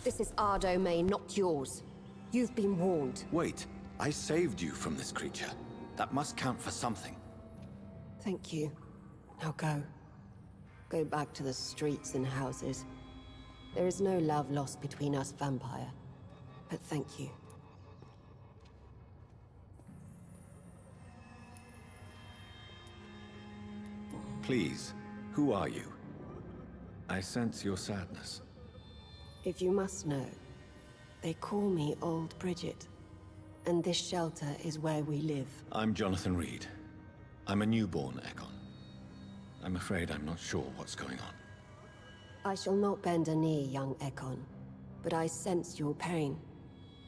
This is our domain, not yours. You've been warned. Wait, I saved you from this creature. That must count for something. Thank you. Now go. Go back to the streets and houses. There is no love lost between us, vampire. But thank you. Please, who are you? I sense your sadness. If you must know, they call me Old Bridget. And this shelter is where we live. I'm Jonathana Reida. I'm a newborn Ekon. I'm afraid I'm not sure what's going on. I shall not bend a knee, young Ekon, but I sense your pain.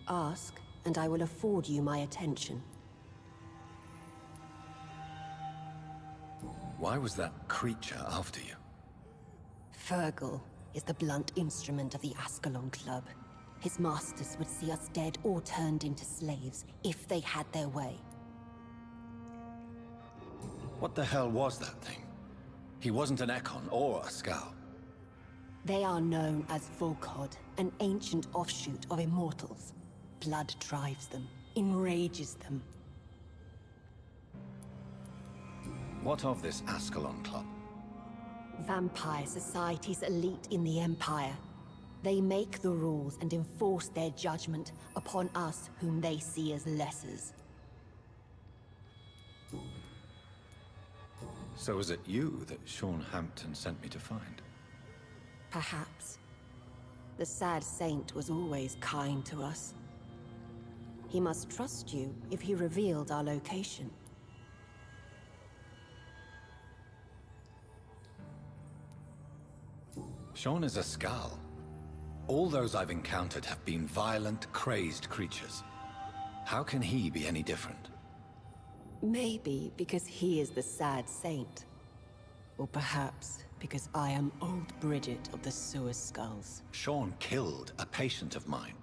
Ask, and I will afford you my attention. Why was that creature after you? Fergal is the blunt instrument of the Ascalon Club. His masters would see us dead or turned into slaves if they had their way. What the hell was that thing? He wasn't an Ekon or a Scowl. They are known as Volkod, an ancient offshoot of immortals. Blood drives them, enrages them. What of this Ascalon Club? Vampire society's elite in the Empire. They make the rules and enforce their judgment upon us whom they see as lessers. So was it you that Sean Hampton sent me to find? Perhaps. The sad saint was always kind to us. He must trust you if he revealed our location. Sean is a Scowl. All those I've encountered have been violent, crazed creatures. How can he be any different? Maybe because he is the sad saint. Or perhaps because I am Old Bridget of the Sewer Skulls. Sean killed a patient of mine.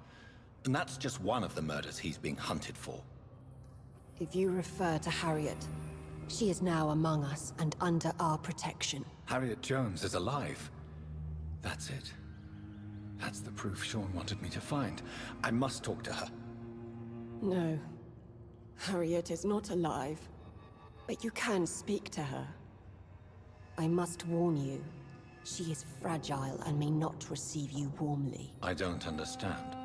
And that's just one of the murders he's being hunted for. If you refer to Harriet, she is now among us and under our protection. Harriet Jones is alive. That's it. That's the proof Sean wanted me to find. I must talk to her. No. Harriet is not alive. But you can speak to her. I must warn you. She is fragile and may not receive you warmly. I don't understand.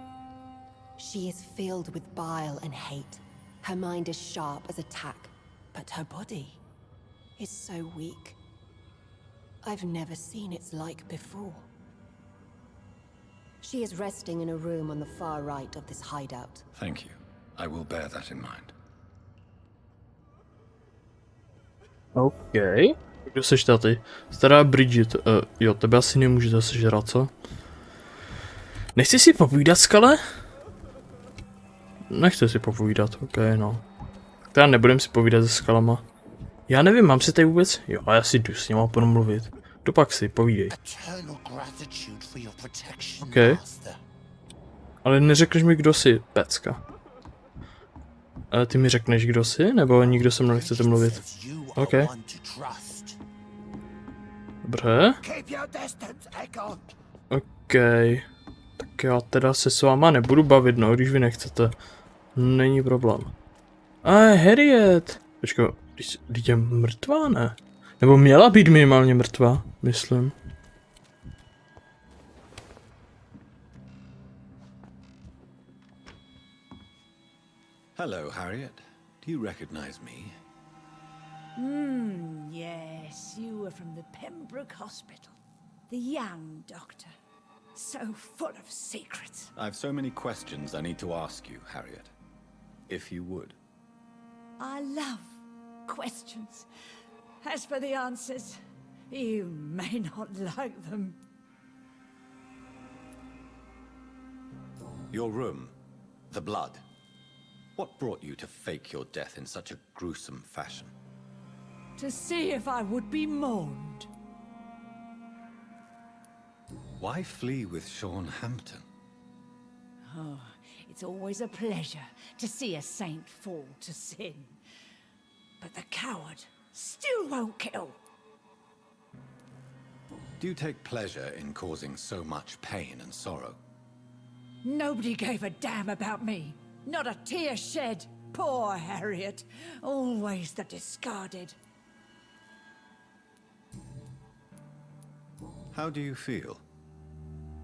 She is filled with bile and hate. Her mind is sharp as a tack, but her body is so weak. I've never seen its like before. She is resting in a room on the far right of this hideout. Thank you. I will bear that in mind. OK. Kdo seš tady? Stará Bridget. Jo, tebe asi nemůžete sežrat, co? Nechci si povídat, Skale? Nechci si povídat, OK, no. Teda nebudem si povídat se Skalama. Já nevím, mám si tady vůbec? Jo, já si jdu s něma promluvit. To pak si povídej. OK. Ale neřekneš mi, kdo jsi, pecka. Ale ty mi řekneš, kdo jsi, nebo nikdo se mnou nechcete mluvit? OK. Dobře. OK. Tak já teda se s váma nebudu bavit, no, když vy nechcete. Není problém. Harriet. Počkej, když je mrtvá, ne? Nebo měla být minimálně mrtvá, myslím. Hello, Harriet. Do you recognize me? Yes, you were from the Pembroke Hospital. The young doctor. So full of secrets. I have so many questions I need to ask you, Harriet. If you would. I love questions. As for the answers, you may not like them. Your room. The blood. What brought you to fake your death in such a gruesome fashion? To see if I would be mourned. Why flee with Sean Hampton? Oh, it's always a pleasure to see a saint fall to sin. But the coward still won't kill. Do you take pleasure in causing so much pain and sorrow? Nobody gave a damn about me. Not a tear shed. Poor Harriet. Always the discarded. How do you feel?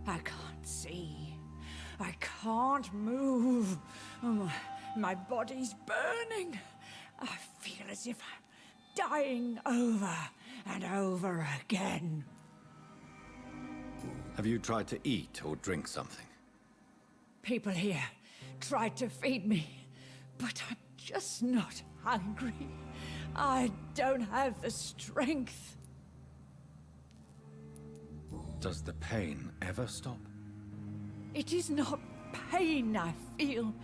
I can't see. I can't move. Oh, my body's burning. I feel as if I'm dying over and over again. Have you tried to eat or drink something? People here tried to feed me, but I'm just not hungry. I don't have the strength. Does the pain ever stop? It is not pain I feel.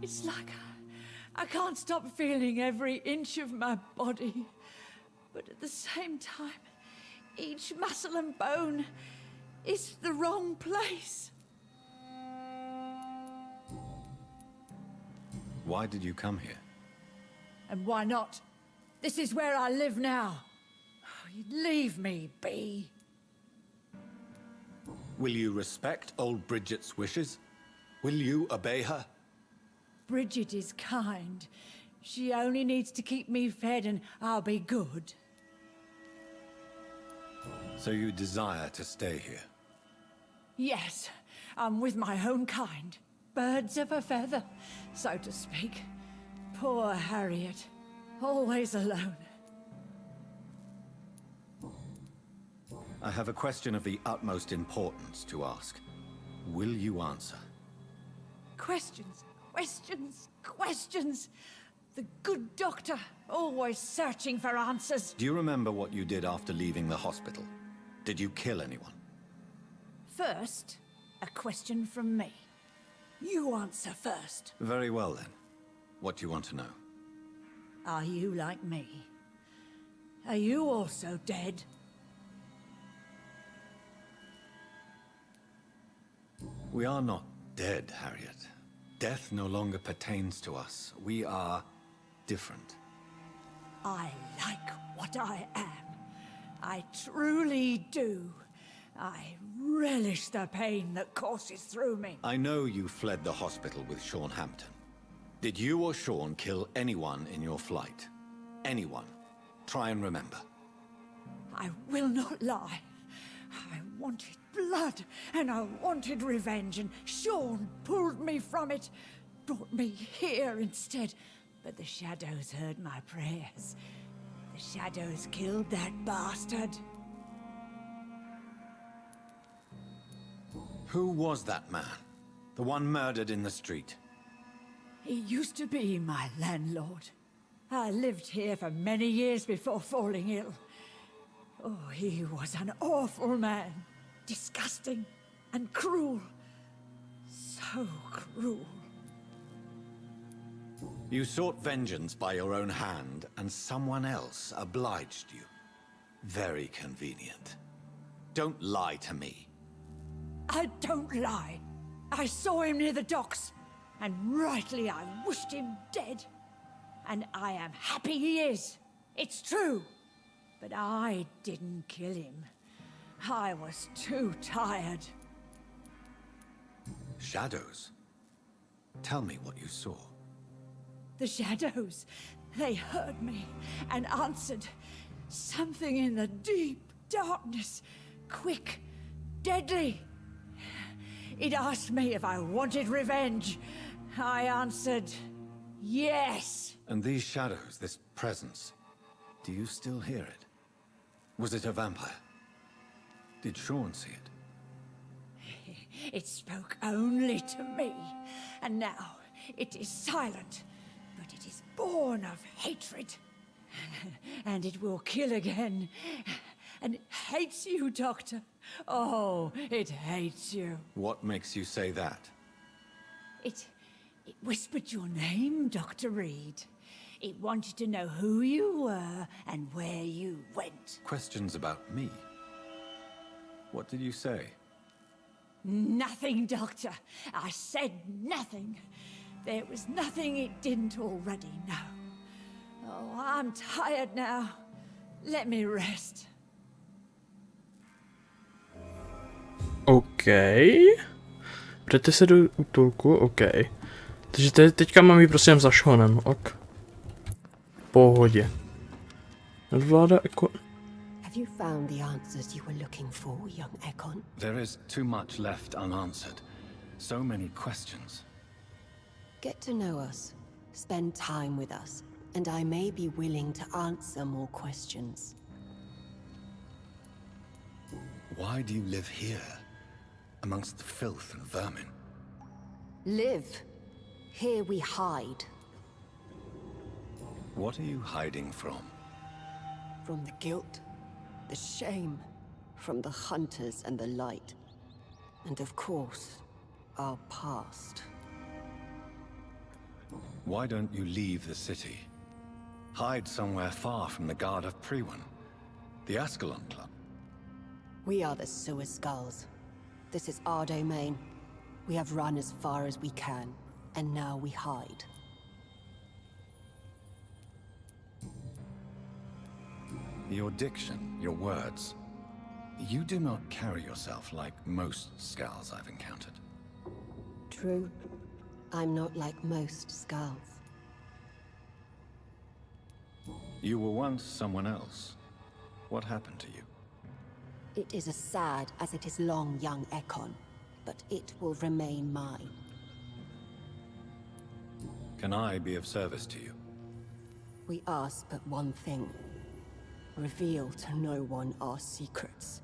It's like I can't stop feeling every inch of my body. But at the same time, each muscle and bone is the wrong place. Why did you come here? And why not? This is where I live now. Leave me be. Will you respect old Bridget's wishes? Will you obey her? Bridget is kind. She only needs to keep me fed and I'll be good. So you desire to stay here? Yes, I'm with my own kind. Birds of a feather, so to speak. Poor Harriet, always alone. I have a question of the utmost importance to ask. Will you answer? Questions, questions, questions. The good doctor, always searching for answers. Do you remember what you did after leaving the hospital? Did you kill anyone? First, a question from me. You answer first. Very well then. What do you want to know? Are you like me? Are you also dead? We are not dead, Harriet. Death no longer pertains to us. We are different. I like what I am. I truly do. I relish the pain that courses through me. I know you fled the hospital with Sean Hampton. Did you or Sean kill anyone in your flight? Anyone? Try and remember. I will not lie. I wanted blood, and I wanted revenge, and Sean pulled me from it, brought me here instead. But the shadows heard my prayers. The shadows killed that bastard. Who was that man? The one murdered in the street? He used to be my landlord. I lived here for many years before falling ill. Oh, he was an awful man. Disgusting and cruel. So cruel. You sought vengeance by your own hand, and someone else obliged you. Very convenient. Don't lie to me. I don't lie. I saw him near the docks, and rightly I wished him dead. And I am happy he is. It's true. But I didn't kill him. I was too tired. Shadows? Tell me what you saw. The shadows, they heard me and answered. Something in the deep darkness, quick, deadly. It asked me if I wanted revenge. I answered, yes. And these shadows, this presence, do you still hear it? Was it a vampire? Did Sean see it? It spoke only to me, and now it is silent, but it is born of hatred. And it will kill again. And it hates you, Doctor. Oh, it hates you. What makes you say that? It whispered your name, Dr. Reid. It wanted to know who you were and where you went. Questions about me? What did you say? Nothing, Doctor. I said nothing. There was nothing it didn't already know. Oh, I'm tired now. Let me rest. OK. Dejte se do útulku, OK. Takže teďka mám jít prostě jen za Seanem, ok. Pohodě. Nadvláda jako... Have you found the answers you were looking for, young Ekon? There is too much left unanswered. So many questions. Get to know us, spend time with us, and I may be willing to answer more questions. Why do you live here, amongst the filth and vermin? Live. Here we hide. What are you hiding from? From the guilt, the shame, from the hunters and the light. And of course, our past. Why don't you leave the city? Hide somewhere far from the guard of Priwen, the Ascalon Club. We are the Sewer Skulls. This is our domain. We have run as far as we can, and now we hide. Your diction, your words. You do not carry yourself like most Skulls I've encountered. True. I'm not like most Skulls. You were once someone else. What happened to you? It is as sad as it is long, young Ekon, but it will remain mine. Can I be of service to you? We ask but one thing. Reveal to no one our secrets.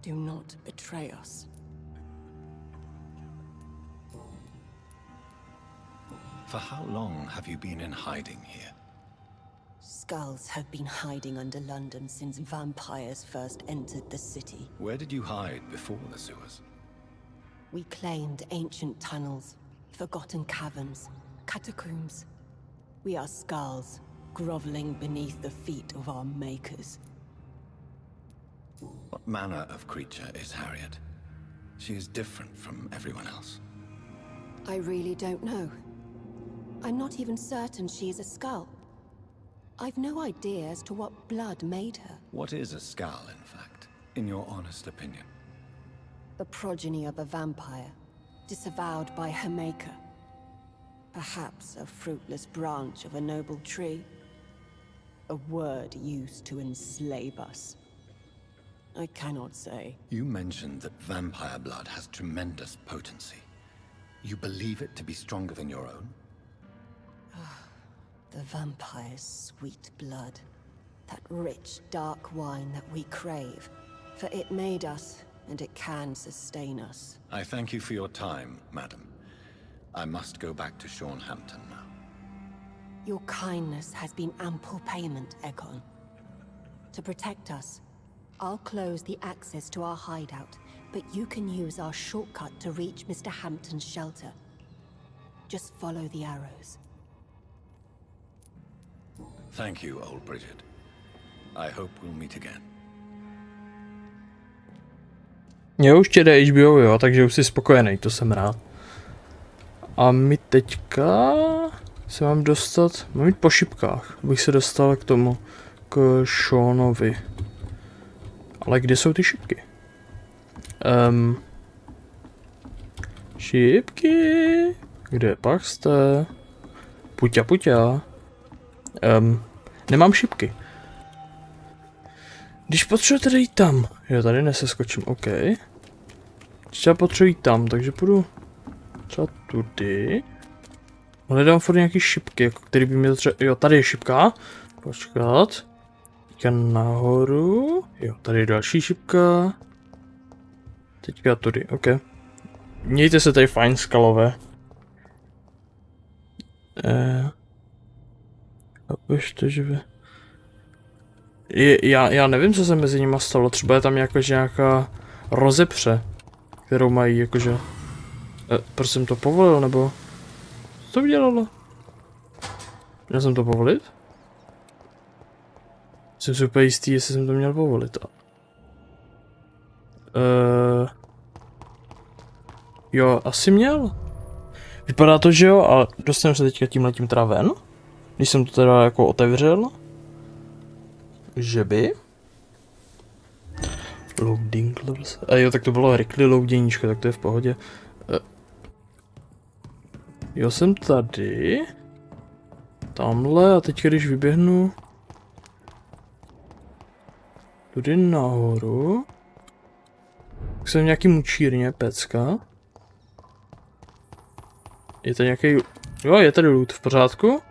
Do not betray us. For how long have you been in hiding here? Skulls have been hiding under London since vampires first entered the city. Where did you hide before the sewers? We claimed ancient tunnels, forgotten caverns, catacombs. We are skulls, groveling beneath the feet of our makers. What manner of creature is Harriet? She is different from everyone else. I really don't know. I'm not even certain she is a skull. I've no idea as to what blood made her. What is a skull, in fact, in your honest opinion? The progeny of a vampire, disavowed by her maker. Perhaps a fruitless branch of a noble tree. A word used to enslave us. I cannot say. You mentioned that vampire blood has tremendous potency. You believe it to be stronger than your own? The vampire's sweet blood. That rich, dark wine that we crave. For it made us, and it can sustain us. I thank you for your time, madam. I must go back to Hampton now. Your kindness has been ample payment, Ekon. To protect us, I'll close the access to our hideout, but you can use our shortcut to reach Mr. Hampton's shelter. Just follow the arrows. Thank you, old Bridget. I hope we'll meet again. Jo, už tě jde HBO, jo, takže už jsi spokojený, to jsem rád. A my teďka se mám dostat, mám jít po šipkách, abych se dostal k tomu, k Seanovi. Ale kde jsou ty šipky? Šipky, kde pak jste? Puťa. Nemám šipky. Když potřebujete jít tam, jo, tady neseskočím, OK. Třeba potřebuji jít tam, takže půjdu třeba tudy. Hledám furt nějaký šipky, jako který by mě třeba, jo, tady je šipka. Počkat. Teďka nahoru, jo, tady je další šipka. Teďka tudy, OK. Mějte se tady fajn, skalové. Už to živé. Já nevím, co se mezi nimi stalo, třeba je tam nějaká rozepře, kterou mají jakože... proč jsem to povolil, nebo... Co to udělalo? Měl jsem to povolit? Jsem si úplně jistý, jestli jsem to měl povolit. Jo, asi měl. Vypadá to, že jo, a dostaneme se teďka tímhletím teda ven. Když jsem to teda jako otevřel. Že by? Loading levels. A jo, tak to bylo rychlé loaděníčko, tak to je v pohodě. Jo, jsem tady. Tamhle a teď když vyběhnu tudy nahoru, tak jsem v nějaký mučírně, pecka. Je tady nějaký... Jo, je tady loot, v pořádku.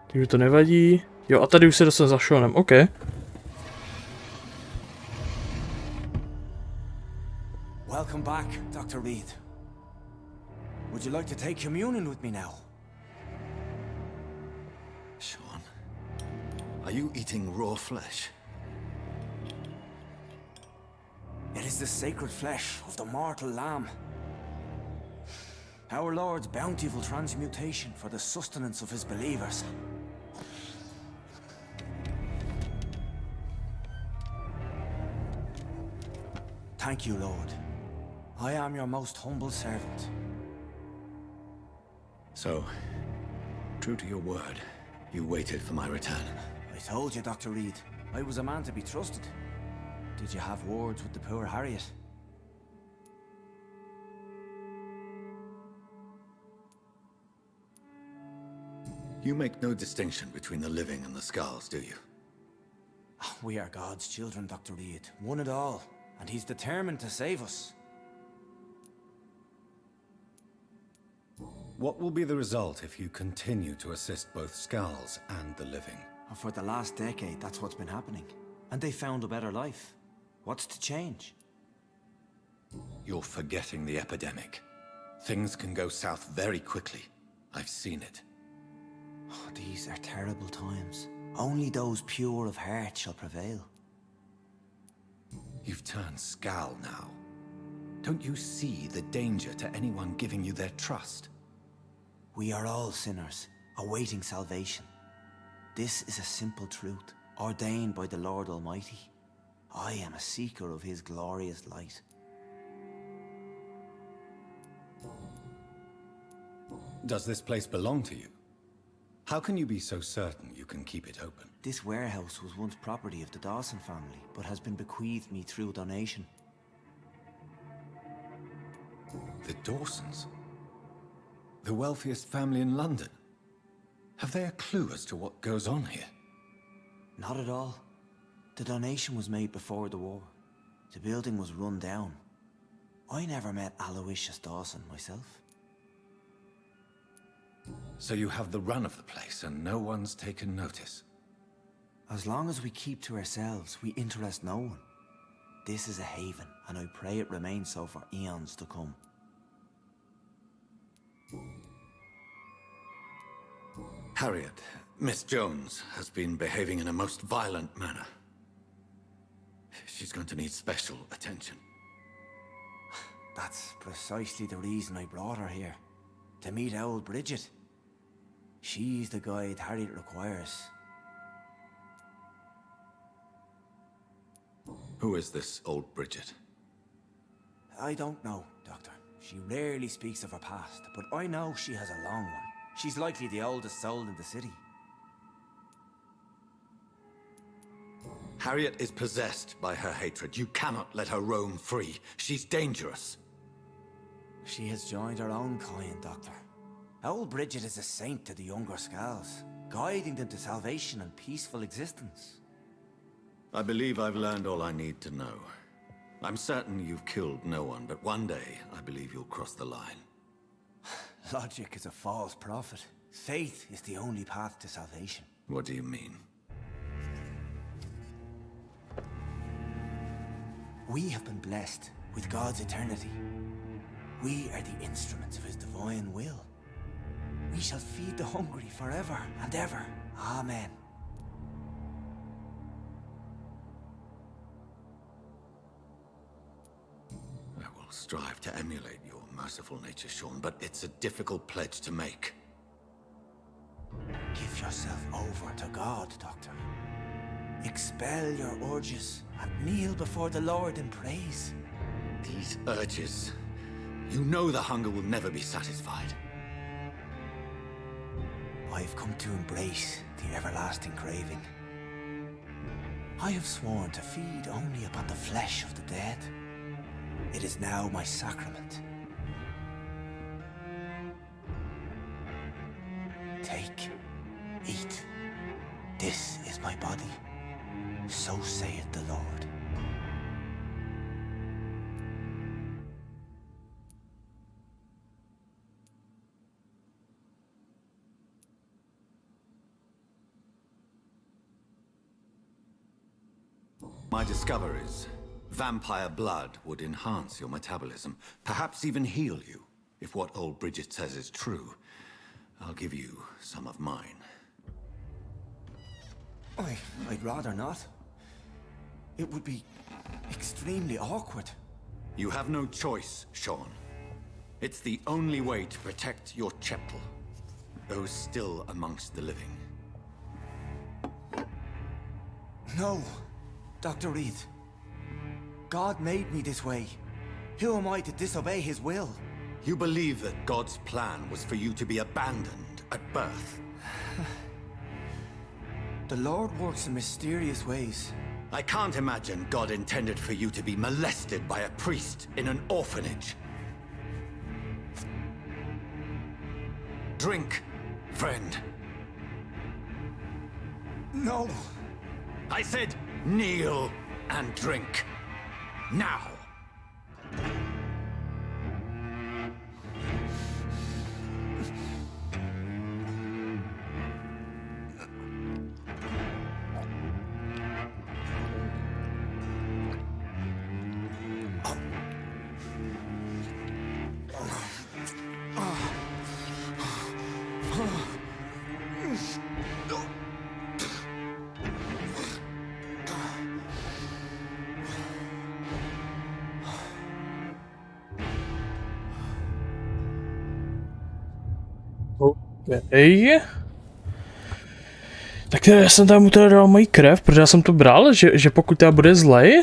Takže to nevadí. Jo, a tady už se dostanu za Seanem, OK. Welcome back, Dr. Reid. Would you like to take communion with me now? Sean, are you eating raw flesh? It is the sacred flesh of the mortal lamb. Our Lord's bountiful transmutation for the sustenance of his believers. Thank you, Lord. I am your most humble servant. So, true to your word, you waited for my return. I told you, Dr. Reid, I was a man to be trusted. Did you have words with the poor Harriet? You make no distinction between the living and the skulls, do you? We are God's children, Dr. Reid, one and all, and he's determined to save us. What will be the result if you continue to assist both skulls and the living? For the last decade, that's what's been happening. And they found a better life. What's to change? You're forgetting the epidemic. Things can go south very quickly. I've seen it. Oh, these are terrible times. Only those pure of heart shall prevail. You've turned Skal now. Don't you see the danger to anyone giving you their trust? We are all sinners, awaiting salvation. This is a simple truth, ordained by the Lord Almighty. I am a seeker of his glorious light. Does this place belong to you? How can you be so certain you can keep it open? This warehouse was once property of the Dawson family, but has been bequeathed me through donation. The Dawsons? The wealthiest family in London? Have they a clue as to what goes on here? Not at all. The donation was made before the war. The building was run down. I never met Aloysius Dawson myself. So you have the run of the place and no one's taken notice? As long as we keep to ourselves, we interest no one. This is a haven, and I pray it remains so for eons to come. Harriet, Miss Jones, has been behaving in a most violent manner. She's going to need special attention. That's precisely the reason I brought her here. To meet old Bridget. She's the guide Harriet requires. Who is this old Bridget? I don't know, Doctor. She rarely speaks of her past, but I know she has a long one. She's likely the oldest soul in the city. Harriet is possessed by her hatred. You cannot let her roam free. She's dangerous. She has joined her own kind, Doctor. Old Bridget is a saint to the younger Skals, guiding them to salvation and peaceful existence. I believe I've learned all I need to know. I'm certain you've killed no one, but one day I believe you'll cross the line. Logic is a false prophet. Faith is the only path to salvation. What do you mean? We have been blessed with God's eternity. We are the instruments of his divine will. We shall feed the hungry forever and ever. Amen. I will strive to emulate your merciful nature, Sean, but it's a difficult pledge to make. Give yourself over to God, Doctor. Expel your urges and kneel before the Lord in praise. These urges... You know the hunger will never be satisfied. I've come to embrace the everlasting craving. I have sworn to feed only upon the flesh of the dead. It is now my sacrament. Take, eat. This is my body. So saith the Lord. My discoveries. Vampire blood would enhance your metabolism, perhaps even heal you. If what old Bridget says is true, I'll give you some of mine. I'd rather not. It would be extremely awkward. You have no choice, Sean. It's the only way to protect your chettle, those still amongst the living. No, Dr. Reid. God made me this way. Who am I to disobey his will? You believe that God's plan was for you to be abandoned at birth. The Lord works in mysterious ways. I can't imagine God intended for you to be molested by a priest in an orphanage. Drink, friend. No! I said kneel and drink. Now! Ej. Tak já jsem tam mu teda dal moji krev, protože já jsem to bral, že pokud teda bude zlej,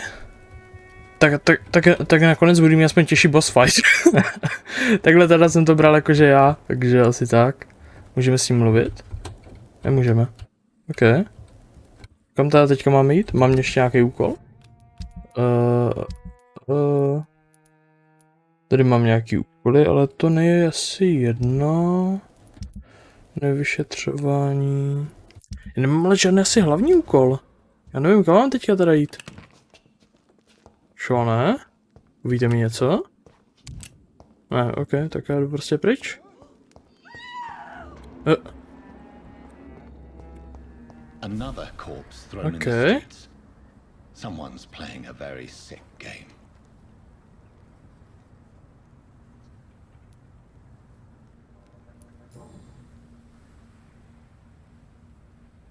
tak nakonec bude mít aspoň těžší boss fight. Takhle teda jsem to bral jakože já, takže asi tak. Můžeme s ním mluvit? Nemůžeme. OK. Kam teda teďka mám jít? Mám ještě nějaký úkol? Tady mám nějaký úkoly, ale to je asi jedno. Nevyšetřování. Já nemám ale žádný asi hlavní úkol. Já nevím, kam mám teďka teda jít. Šo, ne? Uvíte mi něco? Ne, OK, tak já jdu prostě pryč. Another corpse thrown in the Okay. streets. Someone's playing a very sick game.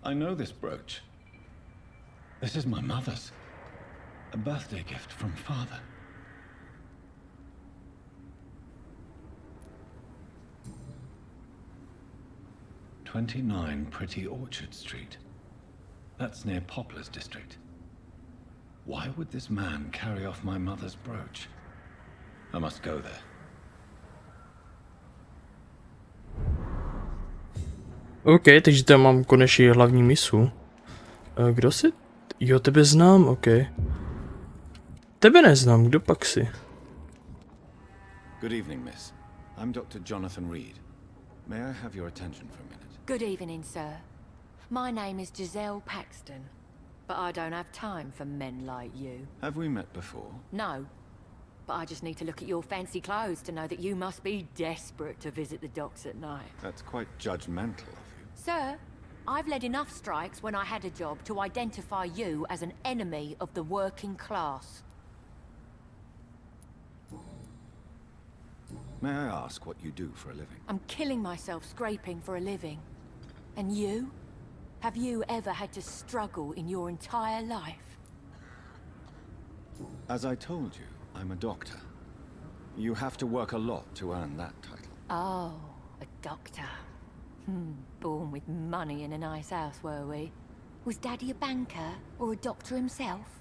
I know this brooch. This is my mother's. A birthday gift from father. "29 Pretty Orchard Street. That's near Poplar's district. Why would this man carry off my mother's brooch? I must go there." OK, takže tam mám konečně hlavní misu. Kdo jsi? Jo, tebe znám, OK. Tebe neznám, kdo pak si? Good evening, miss. I'm Dr. Jonathana Reida. May I have your attention for a minute? Good evening, sir. My name is Giselle Paxton, but I don't have time for men like you. Have we met before? No, but I just need to look at your fancy clothes to know that you must be desperate to visit the docks at night. That's quite judgmental of you. Sir, I've led enough strikes when I had a job to identify you as an enemy of the working class. May I ask what you do for a living? I'm killing myself scraping for a living. And you? Have you ever had to struggle in your entire life? As I told you, I'm a doctor. You have to work a lot to earn that title. Oh, a doctor. Born with money in a nice house, were we? Was Daddy a banker or a doctor himself?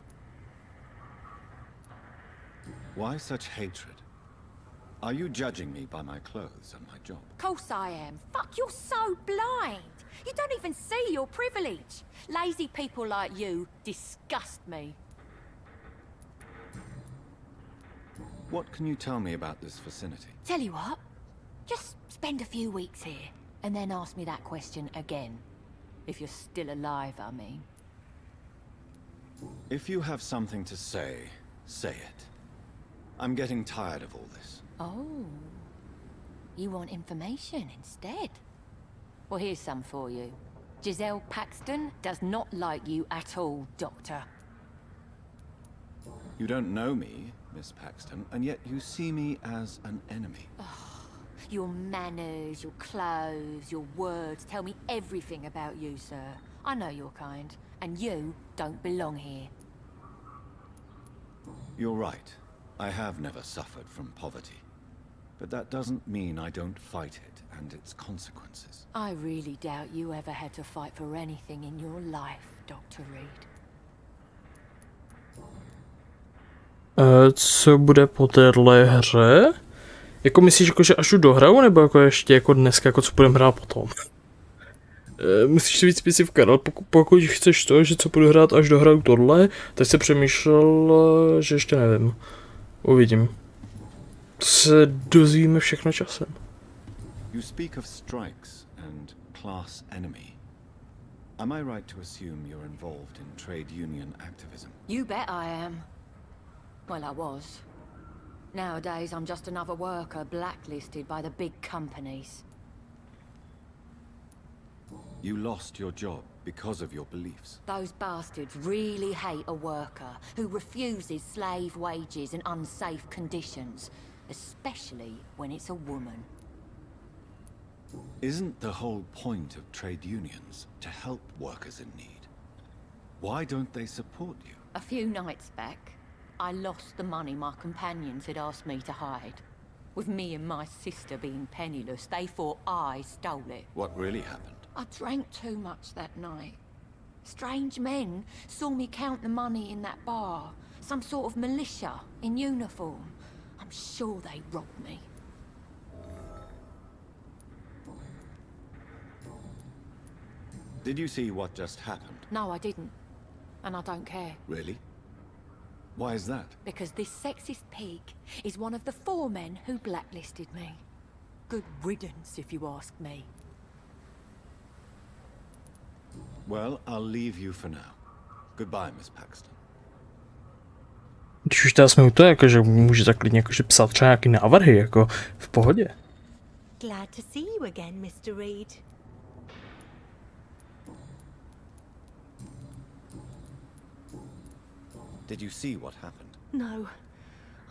Why such hatred? Are you judging me by my clothes and my job? Course I am. Fuck, you're so blind. You don't even see your privilege. Lazy people like you disgust me. What can you tell me about this vicinity? Tell you what, just spend a few weeks here, and then ask me that question again. If you're still alive, I mean. If you have something to say it. I'm getting tired of all this. Oh. You want information instead? Well, here's some for you. Giselle Paxton does not like you at all, Doctor. You don't know me, Miss Paxton, and yet you see me as an enemy. Your manners, your clothes, your words tell me everything about you, sir. I know your kind, and you don't belong here. You're right. I have never suffered from poverty. But that doesn't mean I don't fight it and its consequences. I really doubt you ever had to fight for anything in your life, Dr. Reid. Co bude po téhle hře? Jako myslíš, jako, že až tu dohraju, nebo jako ještě jako dneska, jako co budeme hrát potom? Musíš si víc specifika, ale pokud chceš to, že co budu hrát, až dohraju tohle, tak se přemýšlel, že ještě nevím. Uvidím. To se dozvíme všechno časem. You speak of strikes and class enemy. Am I right to assume you're involved in trade union activism? You bet I am. Well, I was. Nowadays, I'm just another worker blacklisted by the big companies. You lost your job because of your beliefs. Those bastards really hate a worker who refuses slave wages and unsafe conditions, especially when it's a woman. Isn't the whole point of trade unions to help workers in need? Why don't they support you? A few nights back, I lost the money my companions had asked me to hide. With me and my sister being penniless, they thought I stole it. What really happened? I drank too much that night. Strange men saw me count the money in that bar. Some sort of militia in uniform. I'm sure they robbed me. Did you see what just happened? No, I didn't. And I don't care. Really? Why is that? Because this sexist pig is one of the 4 men who blacklisted me. Good riddance, if you ask me. Well, I'll leave you for now. Goodbye, Miss Paxton. Když už teda jsme u toho, jakože může tak klidně jakože psát třeba nějaký návrhy, jako v pohodě. Glad to see you again, Mr. Reid. Did you see what happened? No.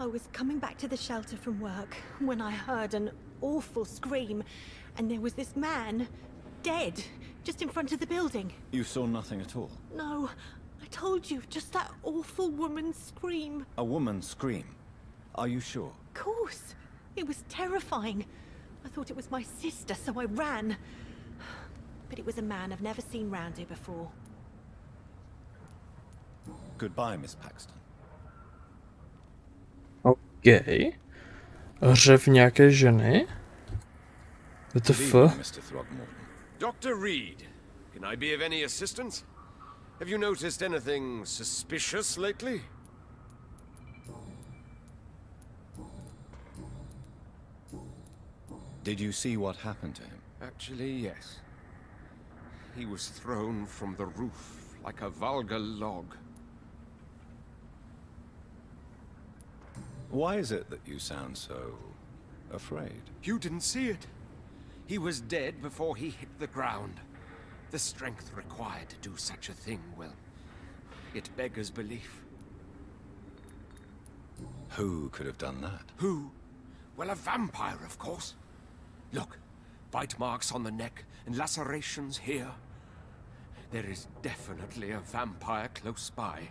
I was coming back to the shelter from work when I heard an awful scream, and there was this man, dead, just in front of the building. You saw nothing at all? No, I told you, just that awful woman's scream. A woman scream? Are you sure? Of course. It was terrifying. I thought it was my sister, so I ran. But it was a man I've never seen round here before. Goodbye, Miss Paxton. OK. Řev nějaké ženy? WTF? Mr. Throgmorton. Dr. Reid, can I be of any assistance? Have you noticed anything suspicious lately? Did you see what happened to him? Actually, yes. He was thrown from the roof like a vulgar log. Why is it that you sound so afraid? You didn't see it. He was dead before he hit the ground. The strength required to do such a thing, well, it beggars belief. Who could have done that? Who? Well, a vampire, of course. Look, bite marks on the neck and lacerations here. There is definitely a vampire close by.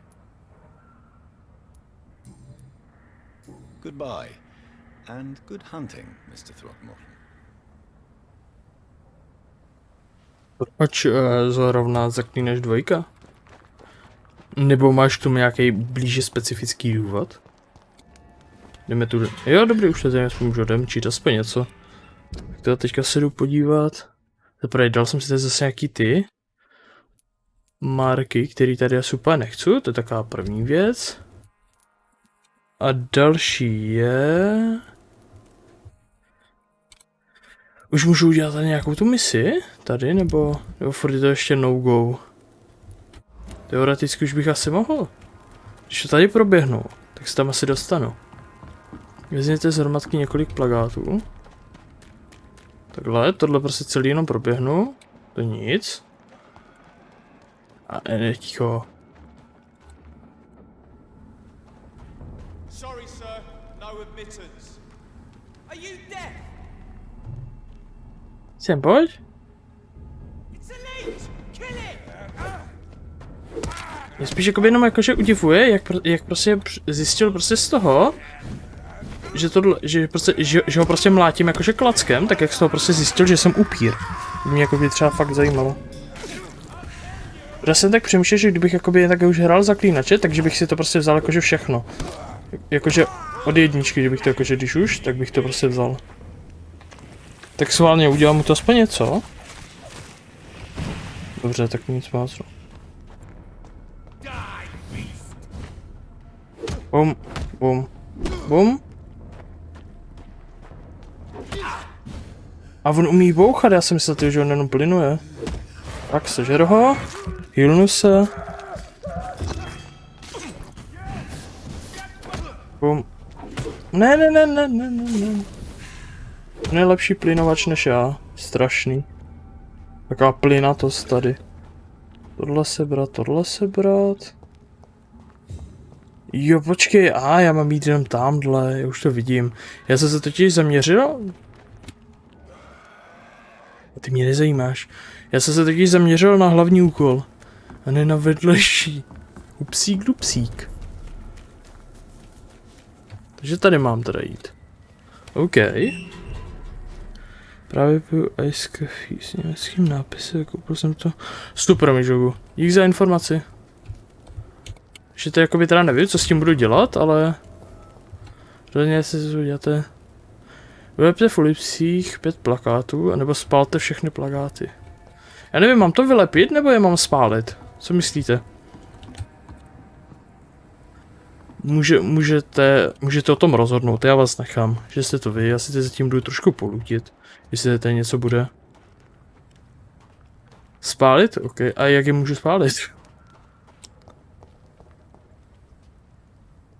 Goodbye, and good hunting, Mr. Throgmorton. Proč zrovna Zaklínač 2? Nebo máš k tomu nějaký blíže specifický důvod? Jdeme tu. Jo, dobrý, už tady aspoň můžu odemčít aspoň něco. Tak teda teďka se jdu podívat. Zaprvé dal jsem si tady zase nějaký ty marky, který tady asi úplně nechci, to je taková první věc. A další je... Už můžu udělat tady nějakou tu misi? Tady, nebo furt je to ještě no go? Teoreticky už bych asi mohl. Když to tady proběhnu, tak se tam asi dostanu. Vezměte z hromadky několik plakátů. Takhle, tohle prostě celý jenom proběhnu. To nic. A ticho. Sorry, sir. No admittance. Are you deaf? Sem, pojď. It's elite. Kill it. Mě spíš jako jenom jakože udivuje, jak prostě zjistil prostě z toho, že tohle, že ho prostě mlátím jakože klackem, tak jak z toho prostě zjistil, že jsem upír. Mě jako by třeba fakt zajímalo. Já jsem tak přemýšlel, že kdybych jakoby tak už hrál zaklínače, takže bych si to prostě vzal jakože všechno. Jakože od jedničky, kdybych to jakože když už, tak bych to prostě vzal. Tak sválně udělám mu to aspoň něco. Dobře, tak nic moc. Bum, bum, bum. A on umí bouchat, já jsem myslel, že on jenom plynuje. Tak, sežer ho. Healnu se. Bum. Ne. On je lepší plynovač než já. Strašný. Taková plynatost tady. Tohle sebrat. Jo, počkej, já mám jít jenom tamhle, já už to vidím. Já jsem se totiž zaměřil. A ty mě nezajímáš. Já jsem se totiž zaměřil na hlavní úkol. A ne na vedlejší. Upsík dupsík. Takže tady mám teda jít. OK. Právě piju ice coffee s německým nápisem, koupil jsem to. Super, Mižogu. Dík za informaci. Že to jakoby teda nevím, co s tím budu dělat, ale... Rozhodně si uděláte... Vylepte v ulicích 5 plakátů, anebo spálte všechny plakáty. Já nevím, mám to vylepit, nebo je mám spálit? Co myslíte? Můžete o tom rozhodnout, já vás nechám. Že jste to vy, já si teď zatím budu trošku polutit. Jestli tady něco bude. Spálit? OK. A jak je můžu spálit?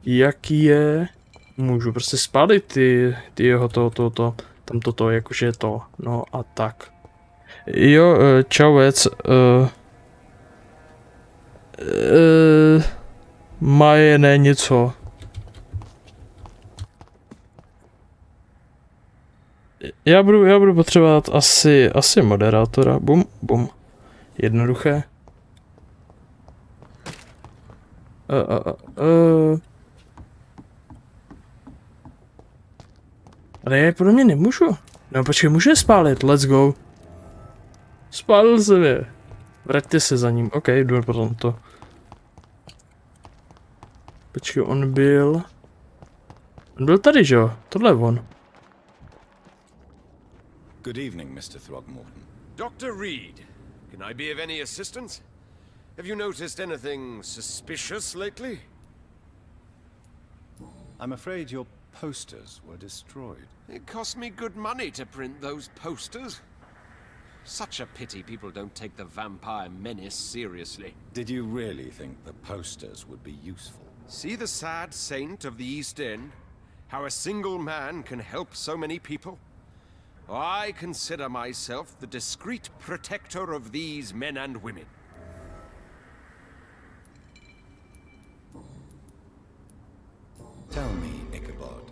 Jak je... Můžu prostě spálit ty jeho tam toto, jakože to, no a tak. Jo, čauec, ne něco. Já budu potřebovat asi moderátora, bum. Jednoduché. Ale já podle mě nemůžu. No počkej, můžu je spálit, let's go. Spálil jsem je. Vraťte se za ním, OK, jdu potom to. Počkej, on byl tady, že jo? Tohle je on. Good evening, Mr. Throgmorton. Dr. Reid, can I be of any assistance? Have you noticed anything suspicious lately? I'm afraid your posters were destroyed. It cost me good money to print those posters. Such a pity people don't take the vampire menace seriously. Did you really think the posters would be useful? See the sad saint of the East End? How a single man can help so many people? I consider myself the discreet protector of these men and women. Tell me, Ichabod,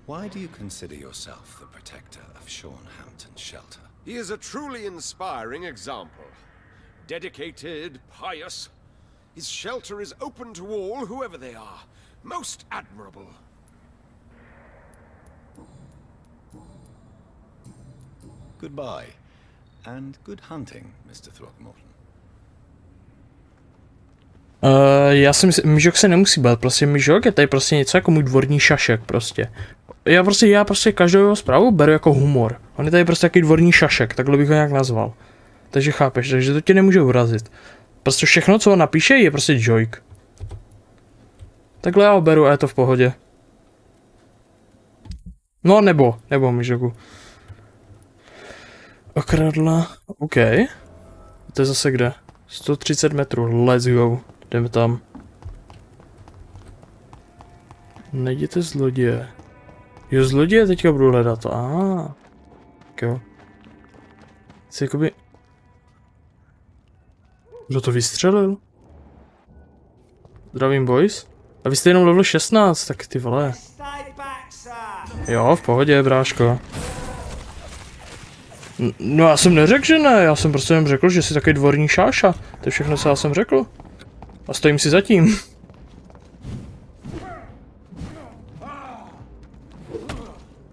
why do you consider yourself the protector of Sean Hampton's shelter? He is a truly inspiring example. Dedicated, pious. His shelter is open to all, whoever they are. Most admirable. Goodbye, and good hunting, Mr. Throgmorton. Já si myslím, Mižok se nemusí bát, prostě Mižok je tady prostě něco jako můj dvorní šašek prostě. Já prostě každou jeho zprávu beru jako humor. On je tady prostě takový dvorní šašek, takhle bych ho nějak nazval. Takže chápeš, takže to tě nemůže urazit. Prostě všechno, co on napíše, je prostě joke. Takhle já ho beru a je to v pohodě. No nebo Mižoku. Okradla. OK. To je zase kde? 130 metrů. Let's go. Jdeme tam. Najděte zloděje. Jo, zloděje teďka budu hledat. Tak jo. Jsi jakoby... Kdo to vystřelil? Zdravím, boys. A vy jste jenom level 16, tak ty vole. Jo, v pohodě, bráško. No já jsem neřekl, že ne, já jsem prostě jen řekl, že jsi takový dvorní šáša. To je všechno, co já jsem řekl. A stojím si za tím.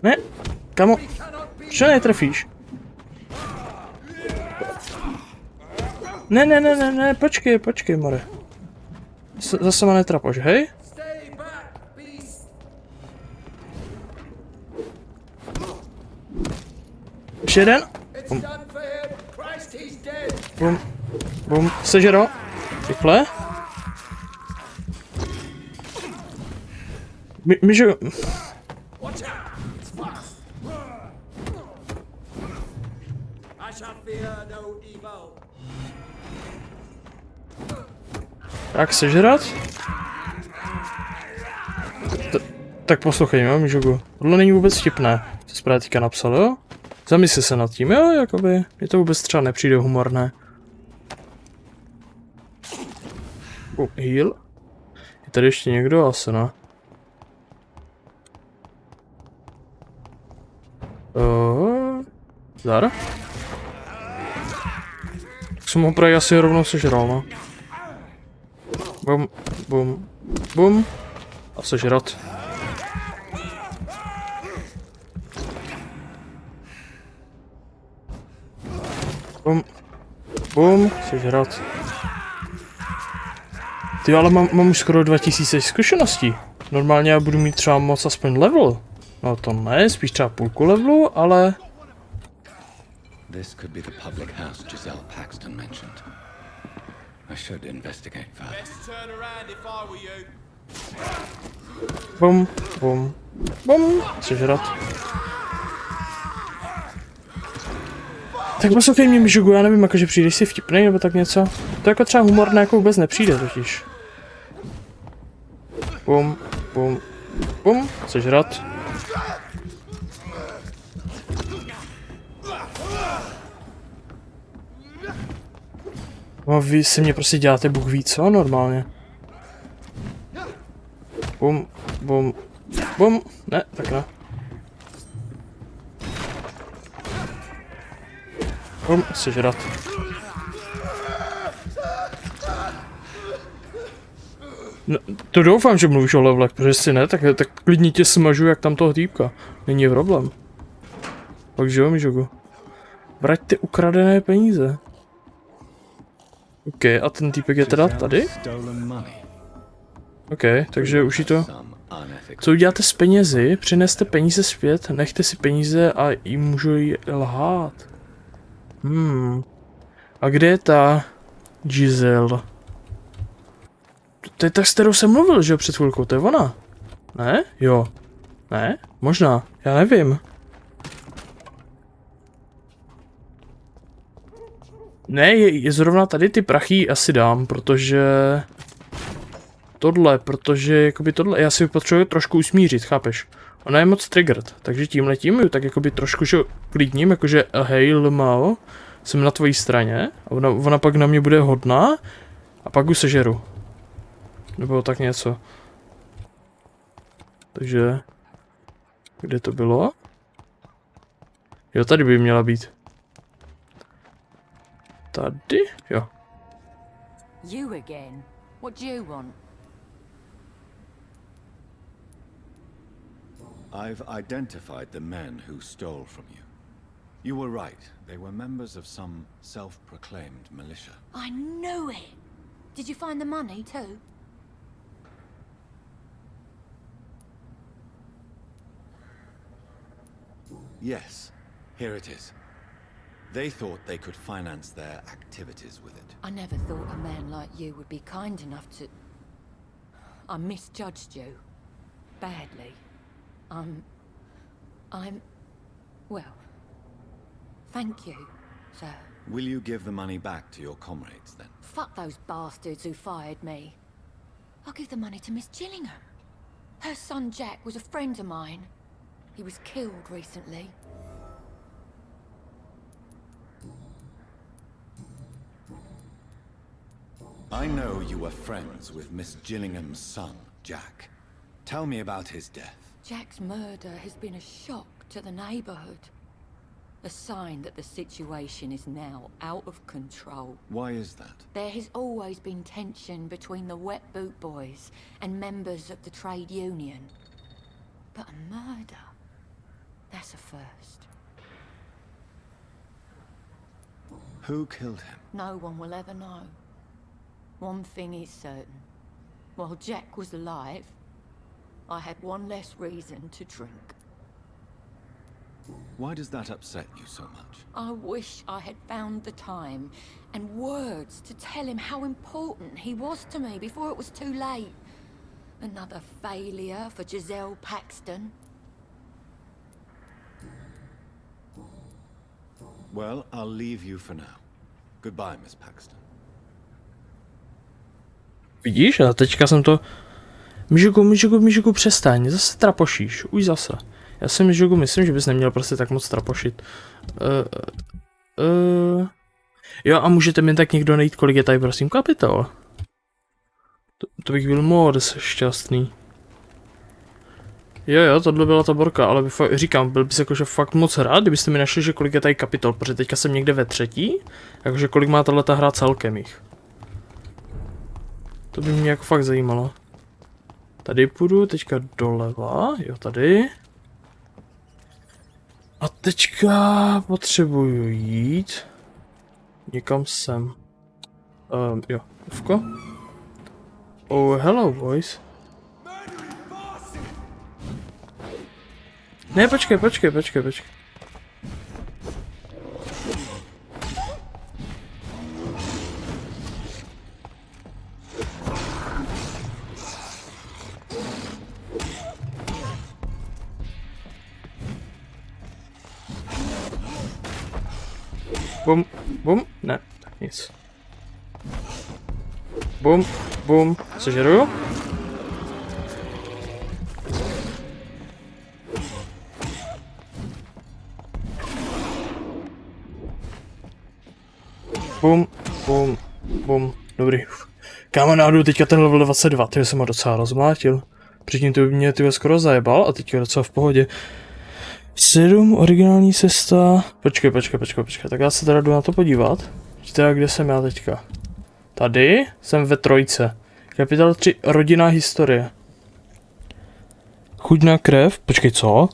Ne, kamo, že netrefíš? Ne, počkej, more. Zase ma netrapoš, hej? Ještě jeden. Bum, sežero. Rychle. Mížu. Tak sežrat? Tak poslouchej, jo, Mížugu. Tohle není vůbec vtipné, co jsi právě teďka napsal, jo? Zamysli se nad tím, jo, jakoby. Mně to vůbec třeba nepřijde humorné. Heal? Je tady ještě někdo? Asi ne. Zdar? Tak jsem ho právě asi rovnou sežral, no. Bum. A sežrat. Bum, sežrat. Ty, ale mám už skoro 2000 zkušeností. Normálně já budu mít třeba moc aspoň level. No to ne, spíš třeba půlku levelu, ale... This could be the public house Giselle Paxton mentioned. I should investigate further. Best turn around if I were you. Bum. Sežrat. Tak poslouchej mě, Mížugu, já nevím, jakože přijdeš si vtipnej nebo tak něco. To jako třeba humorné jako vůbec nepřijde totiž. Bum. Sežrat. No vy se mě prostě děláte Bůh ví co normálně. Bum. Ne, tak ne. Bum, sežrat. No, to doufám, že mluvíš o levelech, protože si ne, tak klidně tě smažu jak tam toho týpka. Není problém. Takže jo, Mížogu. Vrať ty ukradené peníze. OK, a ten týpek je teda tady? OK, takže už jí to... Co uděláte s penězi? Přineste peníze zpět, nechte si peníze a jí můžu jí lhát. A kde je ta Giselle? To je ta, s kterou jsem mluvil, že jo, před chvilkou, to je ona. Ne? Jo. Ne? Možná, já nevím. Ne, je zrovna tady ty prachy asi dám, protože... protože jakoby tohle, já si potřebuji trošku usmířit, chápeš? Ona je moc triggered, takže tímhletím ju tak jakoby trošku že klidním, jakože hej, Lmao, jsem na tvojí straně, a ona pak na mě bude hodná, a pak ju sežeru. Nebo tak něco. Takže... Kde to bylo? Jo, tady by měla být. Tady? Jo. You again? What do you want? I've identified the men who stole from you. You were right. They were members of some self-proclaimed militia. I knew it! Did you find the money too? Yes, here it is. They thought they could finance their activities with it. I never thought a man like you would be kind enough to... I misjudged you. Badly. I'm... Well... Thank you, sir. Will you give the money back to your comrades, then? Fuck those bastards who fired me. I'll give the money to Miss Gillingham. Her son Jack was a friend of mine. He was killed recently. I know you were friends with Miss Gillingham's son, Jack. Tell me about his death. Jack's murder has been a shock to the neighborhood. A sign that the situation is now out of control. Why is that? There has always been tension between the Wet Boot Boys and members of the trade union. But a murder? That's a first. Who killed him? No one will ever know. One thing is certain. While Jack was alive, I had one less reason to drink. Why does that upset you so much? I wish I had found the time and words to tell him how important he was to me before it was too late. Another failure for Giselle Paxton. Well, I'll leave you for now. Goodbye, Miss Paxton. Vidíš, a teďka jsem to... Myžiku, přestaň, zase trapošíš, už zase. Já si myslím, že bys neměl prostě tak moc trapošit. Jo, a můžete mi tak někdo najít, kolik je tady prosím kapitol? To bych byl moc šťastný. Jo, tohle byla ta borka, ale říkám, byl bys jakože fakt moc rád, kdybyste mi našli, že kolik je tady kapitol, protože teďka jsem někde ve 3. Jakože kolik má tato hra celkem jich. To by mě jako fakt zajímalo. Tady půjdu teďka doleva, jo tady. A teďka potřebuju jít někam sem. Jo, Uvko. Oh, hello boys. Ne, počkej. Bum, ne, tak nic. Bum, sežeru. Bum, dobrý. Kamarádu, teďka ten level 22, ty jsem ho docela rozmlátil. Předtím to mě ty skoro zajebal a teďka je docela v pohodě. 7, originální cesta. Počkej, tak já se teda jdu na to podívat. Teda kde jsem já teďka? Tady jsem ve 3. Kapitál 3, rodinná historie. Chuť na krev, počkej, co?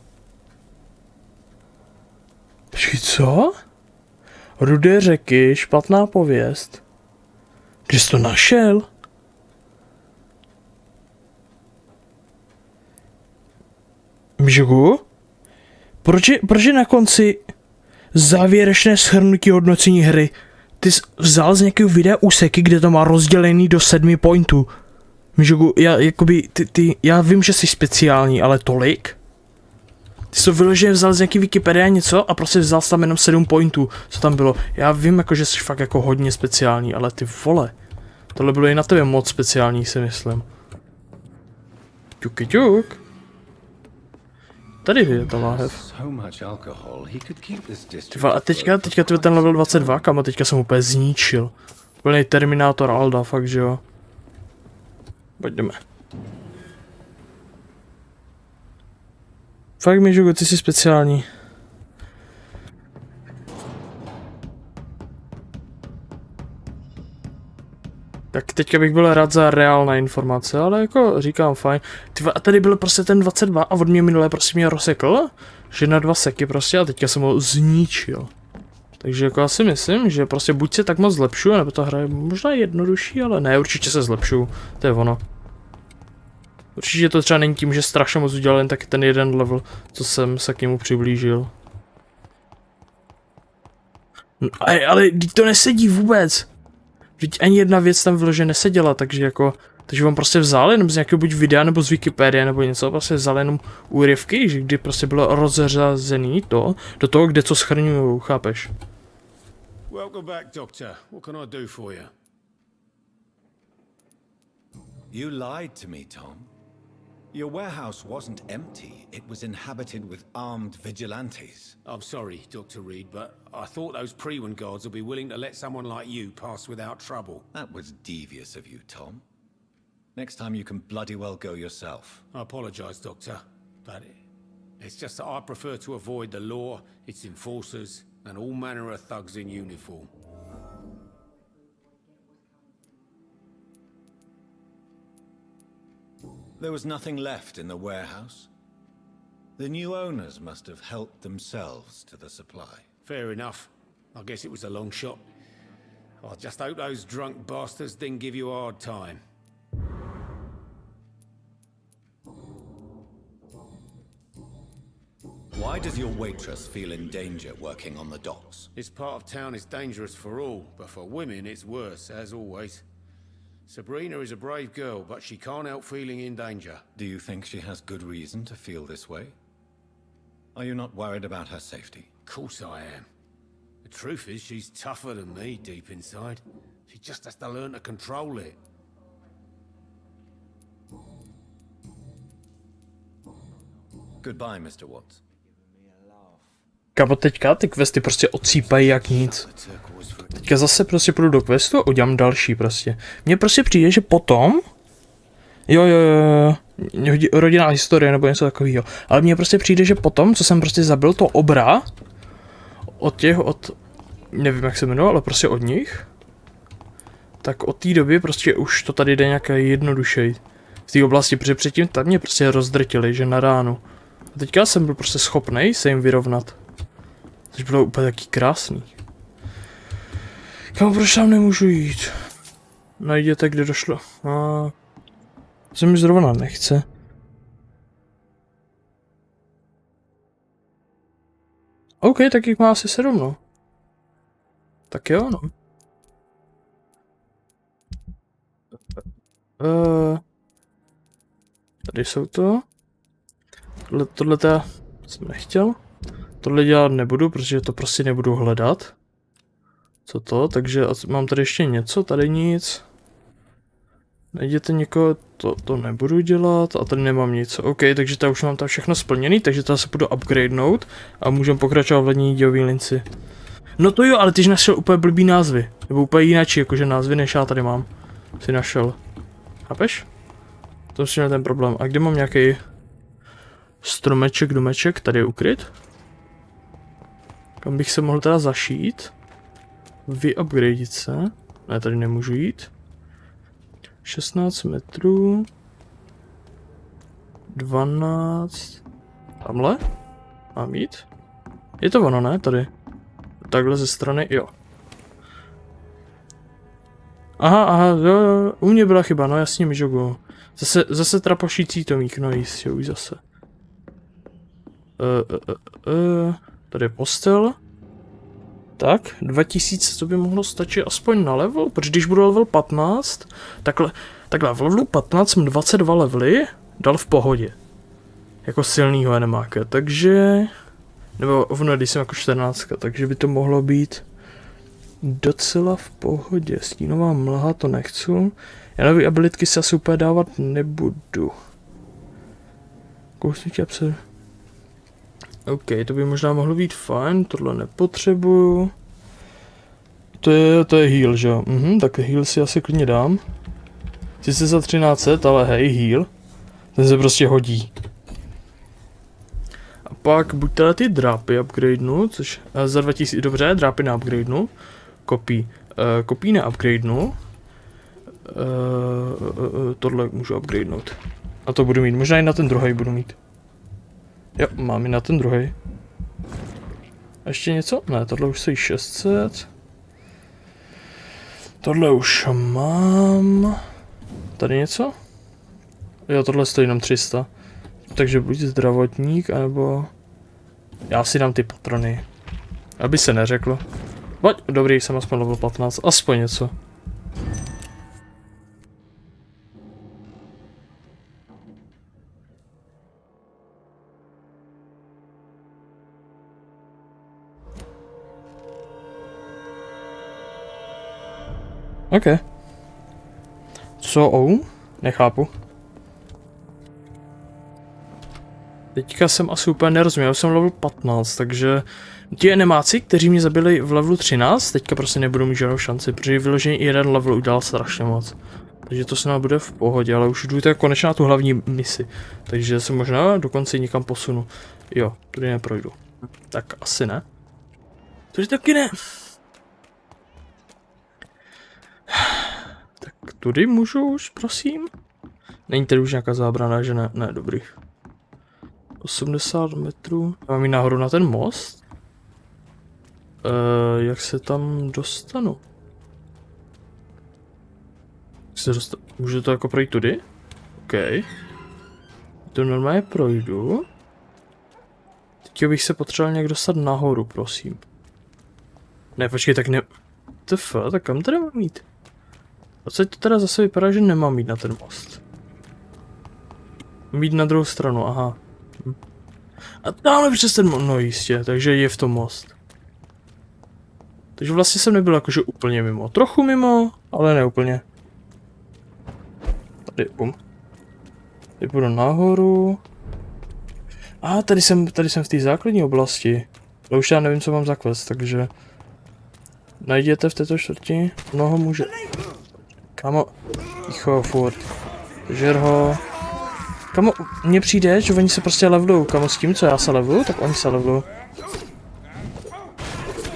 Rudé řeky, špatná pověst. Kde jsi to našel? Mžigu? Proč je na konci závěrečné shrnutí hodnocení hry? Ty jsi vzal z nějakého videa úseky, kde to má rozdělený do 7 pointů. Mžigu, já vím, že jsi speciální, ale tolik? Ty jsi to vyloženě vzal z nějaký Wikipedia něco a prostě vzal jsi tam jenom 7 pointů, co tam bylo. Já vím, že jsi fakt jako hodně speciální, ale ty vole. Tohle bylo i na tebe moc speciální, si myslím. Ťuk. Tady je ta láhev. A teďka tu ten level 22, kam a teďka jsem úplně zničil. Plný Terminátor Alda, fakt, že jo. Pojďme. Fakt mi, Žugo, ty jsi speciální. Tak teďka bych byl rád za reálné informace, ale jako říkám fajn. A tady byl prostě ten 22 a od mě minulé prostě mě rozsekl, že na 2 seky prostě a teďka jsem ho zničil. Takže jako já si myslím, že prostě buď se tak moc zlepšuju, nebo ta hra je možná jednodušší, ale ne, určitě se zlepšuju, to je ono. Určitě to třeba není tím, že strašně moc udělal jen tak ten jeden level, co jsem se k němu přiblížil. No, ale to nesedí vůbec. Vždyť ani jedna věc tam vyloženě neseděla, takže jako Takže vám prostě vzal jenom z nějakého buď videa nebo z Wikipedie nebo něco, prostě vzal jenom úryvky, že kdy prostě bylo rozřazený to, do toho, kde co schrňujou, chápeš? Welcome back, Doctor. What can I do for you? You lied to me, Tom. Your warehouse wasn't empty. It was inhabited with armed vigilantes. I'm sorry, Dr. Reid, but I thought those Prewen guards would be willing to let someone like you pass without trouble. That was devious of you, Tom. Next time you can bloody well go yourself. I apologise, Doctor, but it's just that I prefer to avoid the law, its enforcers, and all manner of thugs in uniform. There was nothing left in the warehouse. The new owners must have helped themselves to the supply. Fair enough. I guess it was a long shot. I just hope those drunk bastards didn't give you a hard time. Why does your waitress feel in danger working on the docks? This part of town is dangerous for all, but for women it's worse, as always. Sabrina is a brave girl, but she can't help feeling in danger. Do you think she has good reason to feel this way? Are you not worried about her safety? Of course I am. The truth is, she's tougher than me deep inside. She just has to learn to control it. Goodbye, Mr. Watts. Kámo, teďka ty questy prostě odsýpají jak nic. Teďka zase prostě půjdu do questu a udělám další prostě. Mně prostě přijde, že potom... Jo, rodinná historie nebo něco takového. Ale mně prostě přijde, že potom, co jsem prostě zabil to obra... Od... Nevím, jak se jmenuje, ale prostě od nich. Tak od té doby prostě už to tady jde nějaké jednodušej. V té oblasti, protože předtím tam mě prostě rozdrtili, že na ránu. A teďka jsem byl prostě schopnej se jim vyrovnat. Což bylo úplně taky krásný. Kámo, proč tam nemůžu jít? Najděte, kde došlo. A... se mi zrovna nechce. OK, tak jich má asi 7, no. Tak jo, no. Tady jsou to. Tohle jsem nechtěl. Tohle dělat nebudu, protože to prostě nebudu hledat. Co to? Takže mám tady ještě něco, tady nic. Najděte někoho, to nebudu dělat a tady nemám nic. OK, takže tady už mám tam všechno splněný, takže tady se budu upgradenout a můžeme pokračovat v lední dílový linci. No to jo, ale ty jsi našel úplně blbý názvy. Nebo úplně jináčí, jakože názvy, než já tady mám. Si našel. Chápeš? To je ten problém. A kde mám nějaký stromeček, domeček? Tady je ukryt. Kam bych se mohl teda zašít? Vyupgradit se. Ne, tady nemůžu jít. 16 metrů. 12. Tamhle? Mám jít? Je to ono, ne? Tady. Takhle ze strany, jo. Aha, jo, u mě byla chyba, no jasně, mi žogu. Zase trapašící tomík, no jistě, už zase. Tady je postel. Tak, 2000, to by mohlo stačit aspoň na level, protože když budu level 15, takhle v levelu 15 jsem 22 levely dal v pohodě. Jako silnýho enemáka, takže... Nebo ono, když jsem jako 14, takže by to mohlo být docela v pohodě. Stínová mlha to nechci. Já nový abilitky si asi úplně dávat nebudu. Kousníky abse... OK, to by možná mohlo být fajn, tohle nepotřebuju. To je heal, že jo? Tak heal si asi klidně dám. Sice za 1300, ale hej, heal. Ten se prostě hodí. A pak buď teda ty drápy upgradenu, což za 2000, dobře, drápy na upgradenu. Kopí na upgradenu. Tohle můžu upgradenout. A to budu mít, možná i na ten druhý budu mít. Jo, mám i na ten druhý. A ještě něco? Ne, tohle už stojí 600. Tohle už mám. Tady něco? Jo, tohle stojí jenom 300. Takže buď zdravotník, anebo... Já si dám ty patrony. Aby se neřeklo. Pojď, dobrý, jsem aspoň level 15. Aspoň něco. OK. Co? Nechápu. Teďka jsem asi úplně nerozuměl, jsem level 15, takže ti enemáci, kteří mě zabili v levelu 13, teďka prostě nebudou mít žádnou šanci, protože vyloženě i jeden level udělal strašně moc. Takže to snad bude v pohodě, ale už jdu tak konečně na tu hlavní misi. Takže se možná dokonce někam posunu. Jo, tudy neprojdu. Tak asi ne. Tudy taky ne. Tak tudy můžu už, prosím? Není tady už nějaká zábrana, že ne? Ne, dobrý. 80 metrů. Mám jít nahoru na ten most? Jak se tam dostanu? Můžu to jako projít tudy? OK. To normálně projdu. Teď bych se potřeboval nějak dostat nahoru, prosím. Ne, počkej, tak ne... tak kam teda mám jít? Odsaď to teda zase vypadá, že nemám jít na ten most. Mám jít na druhou stranu, aha. A tamhle přes ten most, no jistě, takže je v tom most. Takže vlastně jsem nebyl jakože úplně mimo. Trochu mimo, ale ne úplně. Tady, Tady půjdu nahoru. A tady jsem v té základní oblasti. Ale už já nevím, co mám za quest, takže... Najděte v této čtvrti, mnoho může... Kamo... Ticho, furt. Žer ho. Kamo, mně přijde, že oni se prostě levelujou. Kamo, s tím, co já se leveluju, tak oni se levelujou.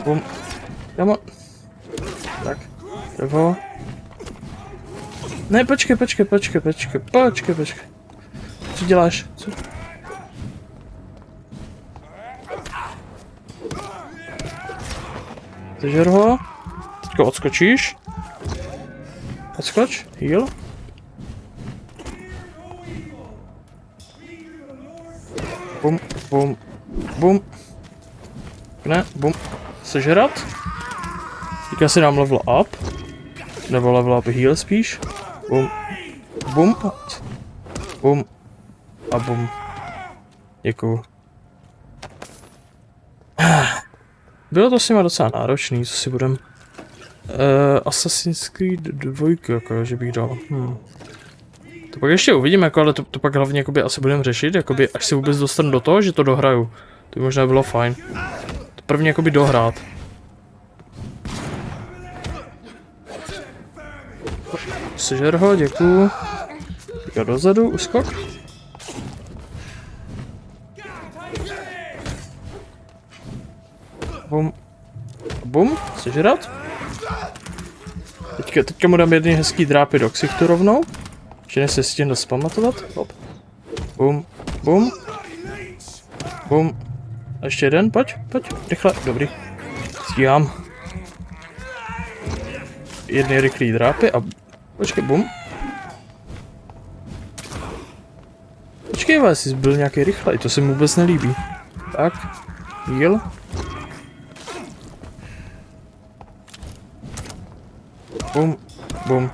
Bum. Kamo. Tak. Ho. Ne, počkej. Co děláš? Co? Zažer ho. Teďko odskočíš. Odskoč, heal. Bum. Ne, bum. Sežerat. Teďka si dám level up. Nebo level up heal spíš. Bum. A bum. Děkuju. Bylo to s nima docela náročný, co si budem... Assassin's Creed 2, jako, že bych dal. To pak ještě uvidím, jako, ale to pak hlavně jakoby, asi budeme řešit, jakoby, až se vůbec dostanu do toho, že to dohraju. To by možná bylo fajn. To první jakoby dohrát. Sežer ho, děkuju. Teďka dozadu, uskok. Bum, sežerat. Teďka mu dám jedný hezký drápy do ksichtu rovnou. Že než se stihne zpamatovat. Hop. Bum. A ještě jeden, pojď, rychle, dobrý. Stíhám. Jedný rychlý drápy a... Počkej, bum. Počkej, jestli jsi byl nějaký rychlej, to se mi vůbec nelíbí. Tak, heal. Bum.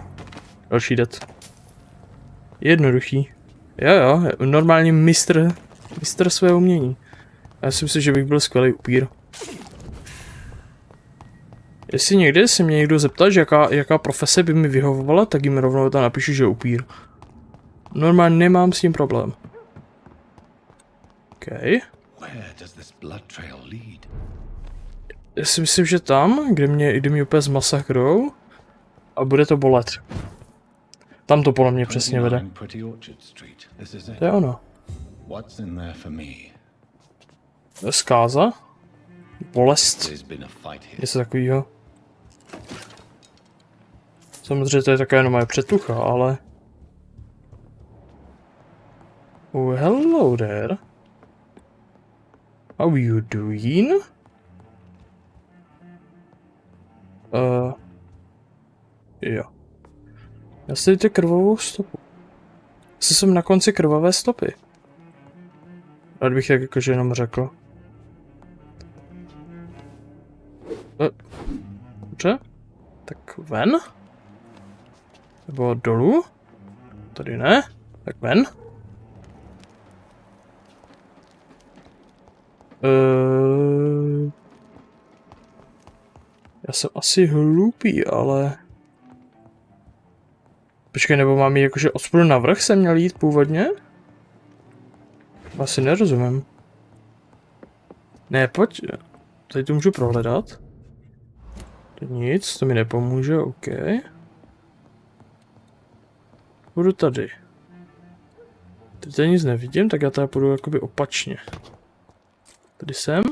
Další dead. Jednoduchý. Jo, normálně mistr své umění. Já si myslím, že bych byl skvělý upír. Jestli někdy se mě někdo zeptá, že jaká profese by mi vyhovovala, tak jim rovnou tam napíšu, že upír. Normálně nemám s tím problém. OK. Já si myslím, že tam, kde mě úplně zmasakrujou, a bude to bolet. Tam to podle mě přesně vede. To je ono. Zkáza? Bolest? Něco takovýho. Samozřejmě to je také jenom moje předtucha, ale... Oh, hello there. How are you doing? Jo. Já si dejte krvavou stopu. Asi jsem na konci krvavé stopy. Rád bych tak jakože jenom řekl. Dobře. Tak ven. Nebo dolů. Tady ne. Tak ven. Já jsem asi hloupý, ale... Počkej, nebo mám jít jakože od spodu na vrch jsem měl jít původně? Asi nerozumím. Ne, pojď. Tady to můžu prohledat. To nic, to mi nepomůže, OK. Budu tady. Teď tady nic nevidím, tak já tady půjdu jakoby opačně. Tady jsem.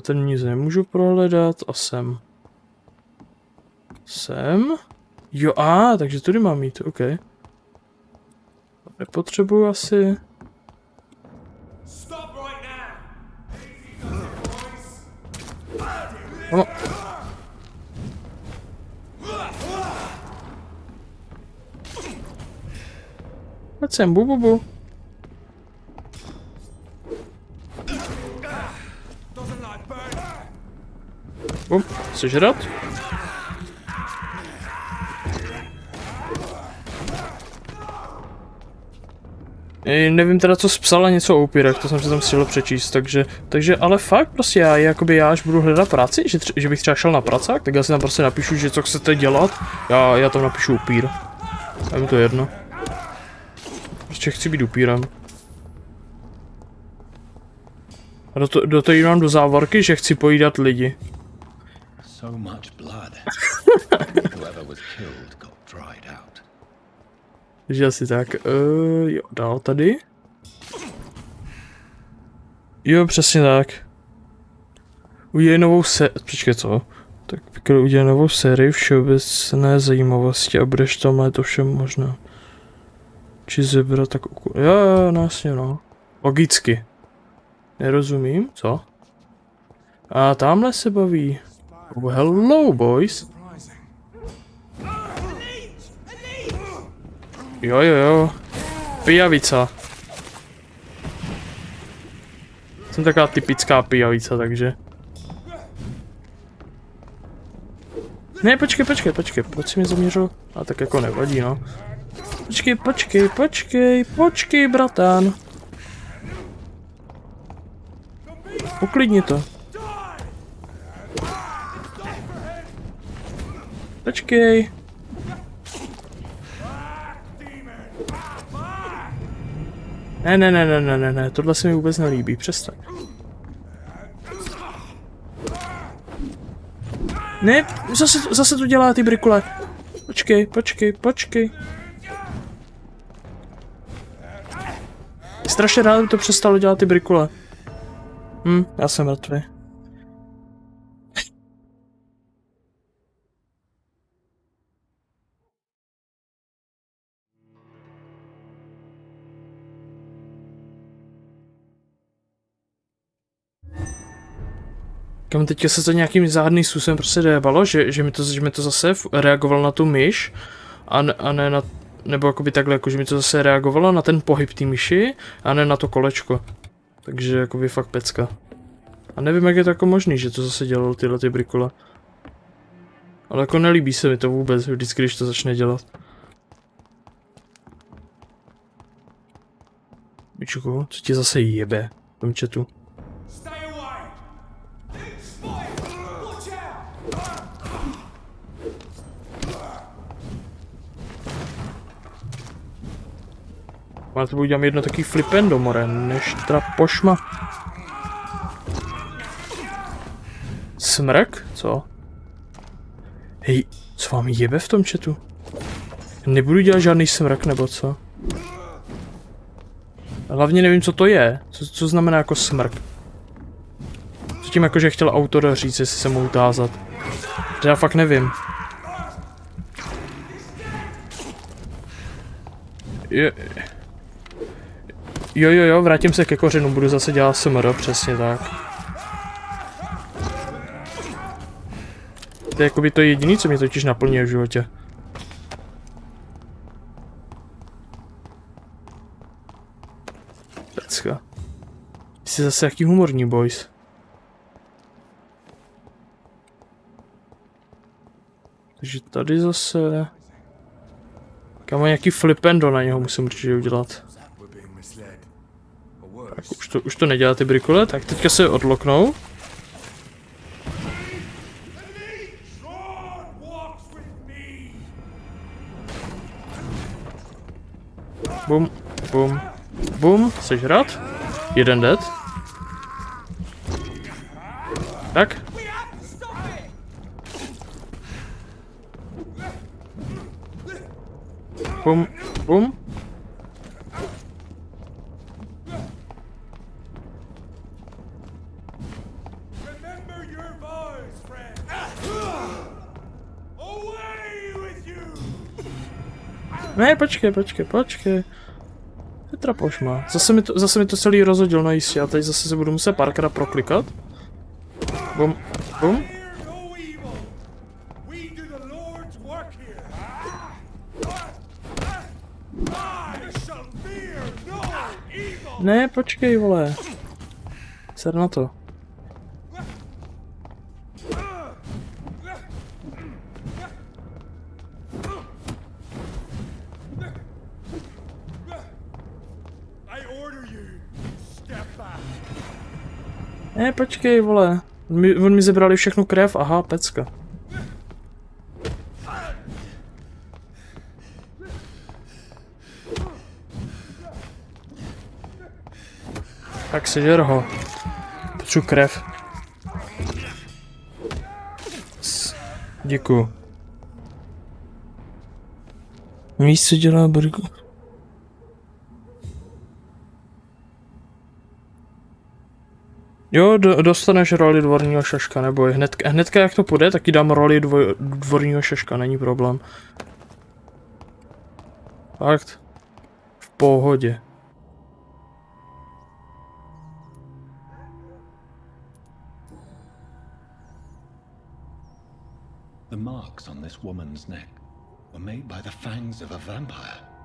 Ten nic nemůžu prohledat a sem. Sem. Jo, takže tudy mám jít, OK. Nepotřebuji asi. No. Pojď sem, bu. Sežrat? Nevím teda, co jsi psala něco o upírech, to jsem si tam chtěl přečíst, takže ale fakt prostě já až budu hledat práci, že bych třeba šel na pracák, tak já si tam prostě napíšu, že co chcete dělat, já tam napíšu upír. A mi to jedno. Prostě chci být upírem. A do toho mám do závorky, že chci pojídat lidi. So much blood. Whoever was killed got dried out. Takže asi tak, jo, dál tady. Jo, přesně tak. Udělej novou počkej, co? Tak Pikali udělej novou sérii všeobecné zajímavosti a budeš tam mít to všem možná. Či zebra, tak jo, násně, no. Logicky. Nerozumím, co? A tamhle se baví. Oh, hello, boys. Jo. Pijavica. Jsem taková typická pijavica, takže. Ne, počkej, proč jsi mě zaměřil? A tak jako nevadí, no. Počkej, bratán. Uklidni to. Počkej. Ne, tohle se mi vůbec nelíbí, přestaň. Ne, zase to dělá ty brikule. Počkej. Strašně rád by to přestalo dělat ty brikule. Já jsem mrtvý. Kam teďka se to nějakým záhadným způsobem prostě débalo, že mi to zase reagovalo na tu myš a ne na, nebo jakoby takhle, jako že mi to zase reagovalo na ten pohyb té myši a ne na to kolečko. Takže jakoby fakt pecka. A nevím, jak je to jako možný, že to zase dělalo tyhle ty brikule. Ale jako nelíbí se mi to vůbec, vždycky, když to začne dělat. Bičuku, co ti zase jebe v tom chatu? Já to udělám jedno taký flipendo, more, než teda pošma. Smrk? Co? Hej, co vám jebe v tom chatu? Nebudu dělat žádný smrk, nebo co? Hlavně nevím, co to je. Co znamená jako smrk? Co tím jako, že chtěl autor říct, jestli se mohu tázat? To já fakt nevím. Jo, vrátím se ke kořenu, budu zase dělat smr, přesně tak. To je jakoby to jediné, co mě totiž naplňuje v životě. Pecka. Jsi zase jaký humorní, boys. Takže tady zase... Kam má nějaký flipendo, na něho musím určitě udělat. Tak už to nedělá ty brikule, tak teďka se odloknou. . Bum, bum, bum, sežrat. Jeden dead. Tak. Bum, bum. Ne, počkej. Petra pošma. Zase mi to celý rozhodil na jistě a teď zase se budu muset párkrát proklikat. Bum, bum. Ne, počkej, vole. Ser na to. Ne, počkej, vole. On mi zebrali všechnu krev, aha, pecka. Tak sežer ho. Potřebuji krev. Děkuju. Víš, co dělá Brgo? Jo, dostaneš roli dvorního šaška, neboj. Hnedka jak to půjde, tak ti dám roli dvorního šaška, není problém. Fakt. V pohodě. The marks on this woman's neck were made by the fangs of a vampire.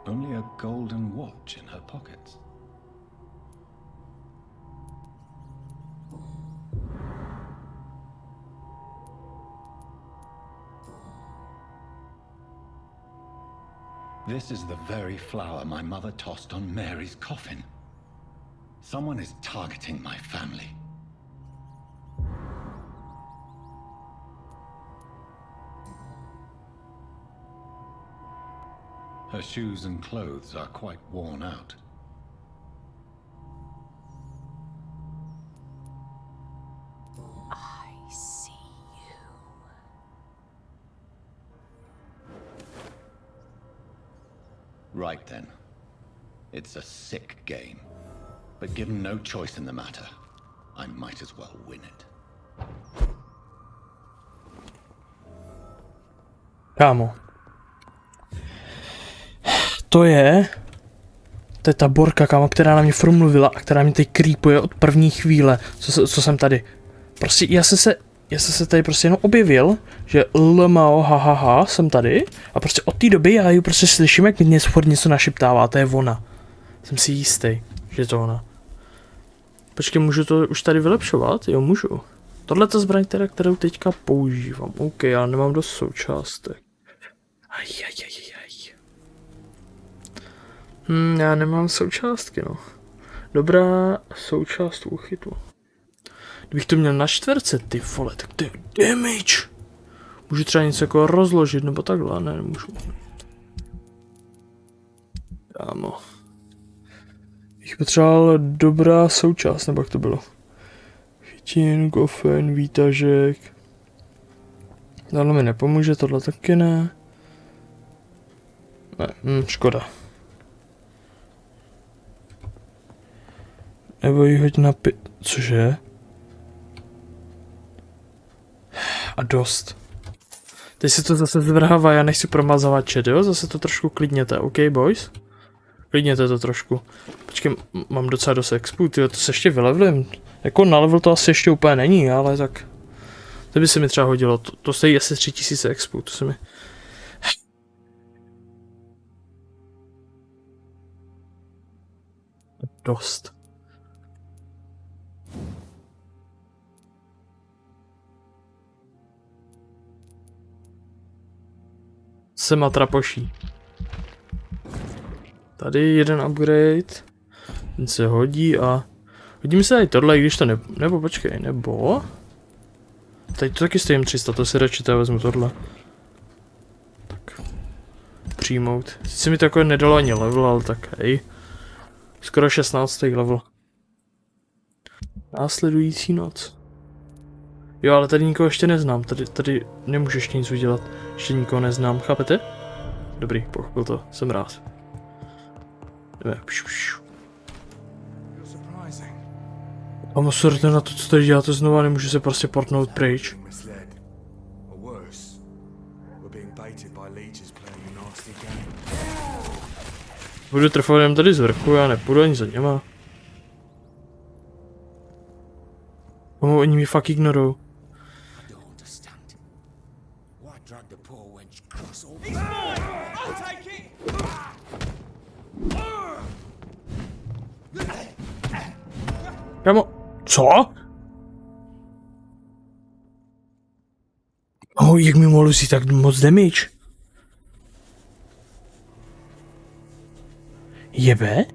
Only a golden watch in her pockets. This is the very flower my mother tossed on Mary's coffin. Someone is targeting my family. Her shoes and clothes are quite worn out. I see you. Right then. It's a sick game. But given no choice in the matter, I might as well win it. Kámo. To je ta borka, kámo, která na mě furt mluvila a která mě teď creepuje od první chvíle, co jsem tady. Prostě já jsem se tady prostě jenom objevil, že lmao, hahaha, jsem tady a prostě od té doby já ji prostě slyším, jak mi něco našeptává, to je ona. Jsem si jistý, že je to ona. Počkej, můžu to už tady vylepšovat? Jo, můžu. Tohle ta zbraň, kterou teďka používám. OK, já nemám dost součástek. Já nemám součástky, no. Dobrá součást úchytu. Kdybych to měl na čtverce, ty vole, tak to je damage. Můžu třeba něco jako rozložit, nebo takhle, ne, nemůžu. Kámo. Bych potřeboval dobrá součást, nebo jak to bylo. Chytin, kofen, výtažek. Tohle mi nepomůže, tohle taky ne. Ne, škoda. Nebo jí hoď na cože? A dost. Teď si to zase zvrhává, já nechci promazovat chat, jo? Zase to trošku klidněte, OK boys? Klidněte to trošku. Počkej, mám docela dost expu, tyjo, to se ještě vylevlím. Jako na level to asi ještě úplně není, ale tak... To by se mi třeba hodilo, to stojí asi 3000 expu, to se mi... Dost. Se matrapoší. Tady jeden upgrade. Ten se hodí a... Hodíme se tady tohle, i když to nebo počkej, nebo... Tady to taky stojím 300, to si radši teda vezmu tohle. Tak. Přijmout. Sice mi to jako nedalo ani level, ale tak hej. Skoro 16. level. Následující noc. Jo, ale tady nikoho ještě neznám, tady nemůžu ještě nic udělat. Ještě nikoho neznám, chápete? Dobrý, pochopil to, jsem rád. Jdeme. Mám sorte na to, co tady děláte znova, nemůžu se prostě portnout pryč. Budu trefovat jen tady z vrchu, já nepůjdu ani za něma. Komu oni mi fakt ignorujou. Kamo, co? Oh, jak mi mohl si tak moc damage? Jebe?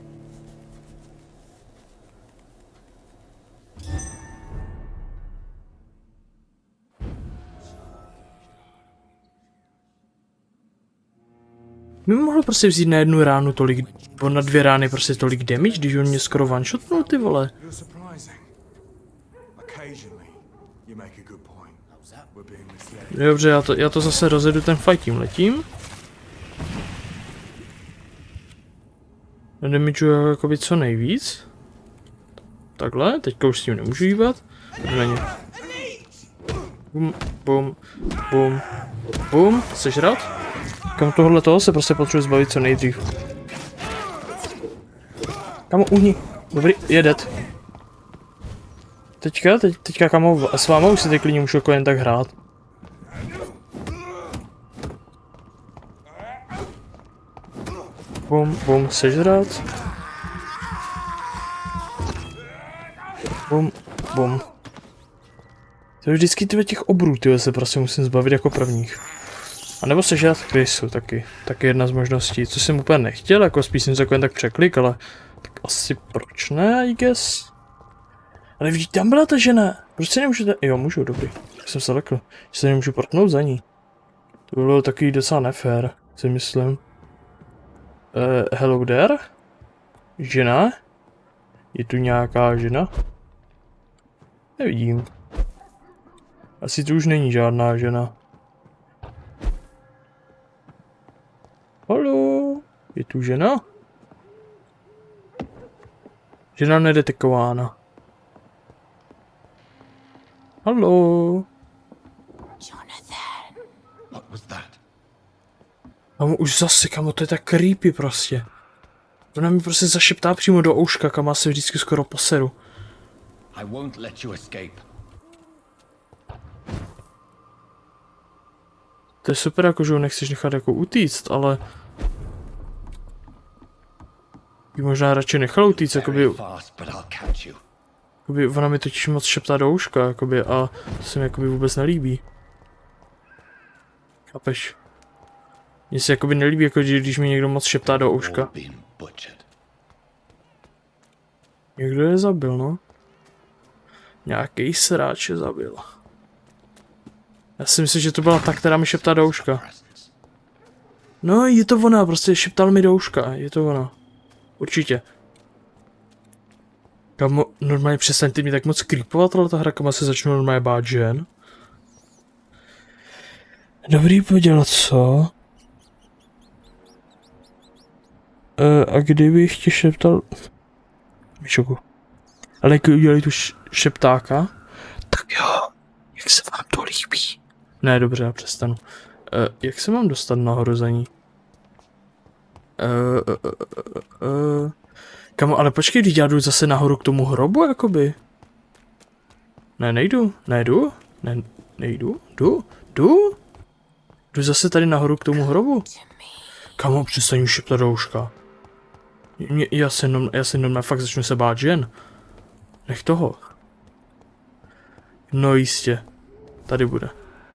Mi mohl prostě vzít na jednu ránu tolik, nebo na 2 rány prostě tolik damage, když on mě skoro one-shotnul, ty vole. Dobře, já to zase rozjedu ten fight tím letím. Damageuju jakoby co nejvíc. Takhle, teďka už s tím nemůžu hýbat. Bum, bum, bum, bum, sežrat. Kam tohle toho se prostě potřebuji zbavit co nejdřív. Kamo, uhni. Dobrý, jedet. Teďka kamo, s váma už si teď klidně můžu jako jen tak hrát. Bum, bum, sežrat. Bum, bum. To je vždycky těch obrů, tyhle se prostě musím zbavit jako prvních. A nebo sežrat krysu taky. Taky jedna z možností, co jsem úplně nechtěl, jako spíš jsem se jako jen tak překlik, ale tak asi proč ne, I guess. Ale vidíte, tam byla ta žena. Proč se nemůžete... Jo, můžu, dobrý. Tak jsem se lekl, že se nemůžu portnout za ní. To bylo takový docela nefér, si myslím. Hello there? Žena? Je tu nějaká žena? Nevidím. Asi tu už není žádná žena. Haló? Je tu žena? Žena nedetekována. Haló? Jonathan. What was that? Kamo, už zase, kamo, to je tak creepy prostě. Ona mi prostě zašeptá přímo do ouška, kam já se vždycky skoro poseru. I won't let you escape. To je super, jako že ho nechceš nechat jako utíct, ale... By možná radši nechal utíct, jakoby ona mi totiž moc šeptá do ouška, jakoby, a to se mi jakoby vůbec nelíbí. Chápeš? Mně se jakoby nelíbí, jako když mi někdo moc šeptá do ouška. Někdo je zabil, no? Nějaký sráč je zabil. Já si myslím, že to byla ta, která mi šeptá do ouška. No, je to ona, prostě šeptal mi do ouška, je to ona. Určitě. Kamo, normálně přestaňte mě tak moc creepovat, ale ta hra, kam se začnu normálně bát žen. Dobrý podělat, co? A kdybych ti šeptal... Myšoku. Ale jak udělali tu šeptáka, tak jo, jak se vám to líbí? Ne, dobře, já přestanu. Jak se mám dostat nahoru za ní? Kamo, ale počkej, když já jdu zase nahoru k tomu hrobu, jakoby. Ne, nejdu, nejdu, ne, nejdu, jdu zase tady nahoru k tomu hrobu. Kamo, přestaň už šeptat do uška. Já se normálně fakt začnu se bát žen. Nech toho. No jistě. Tady bude.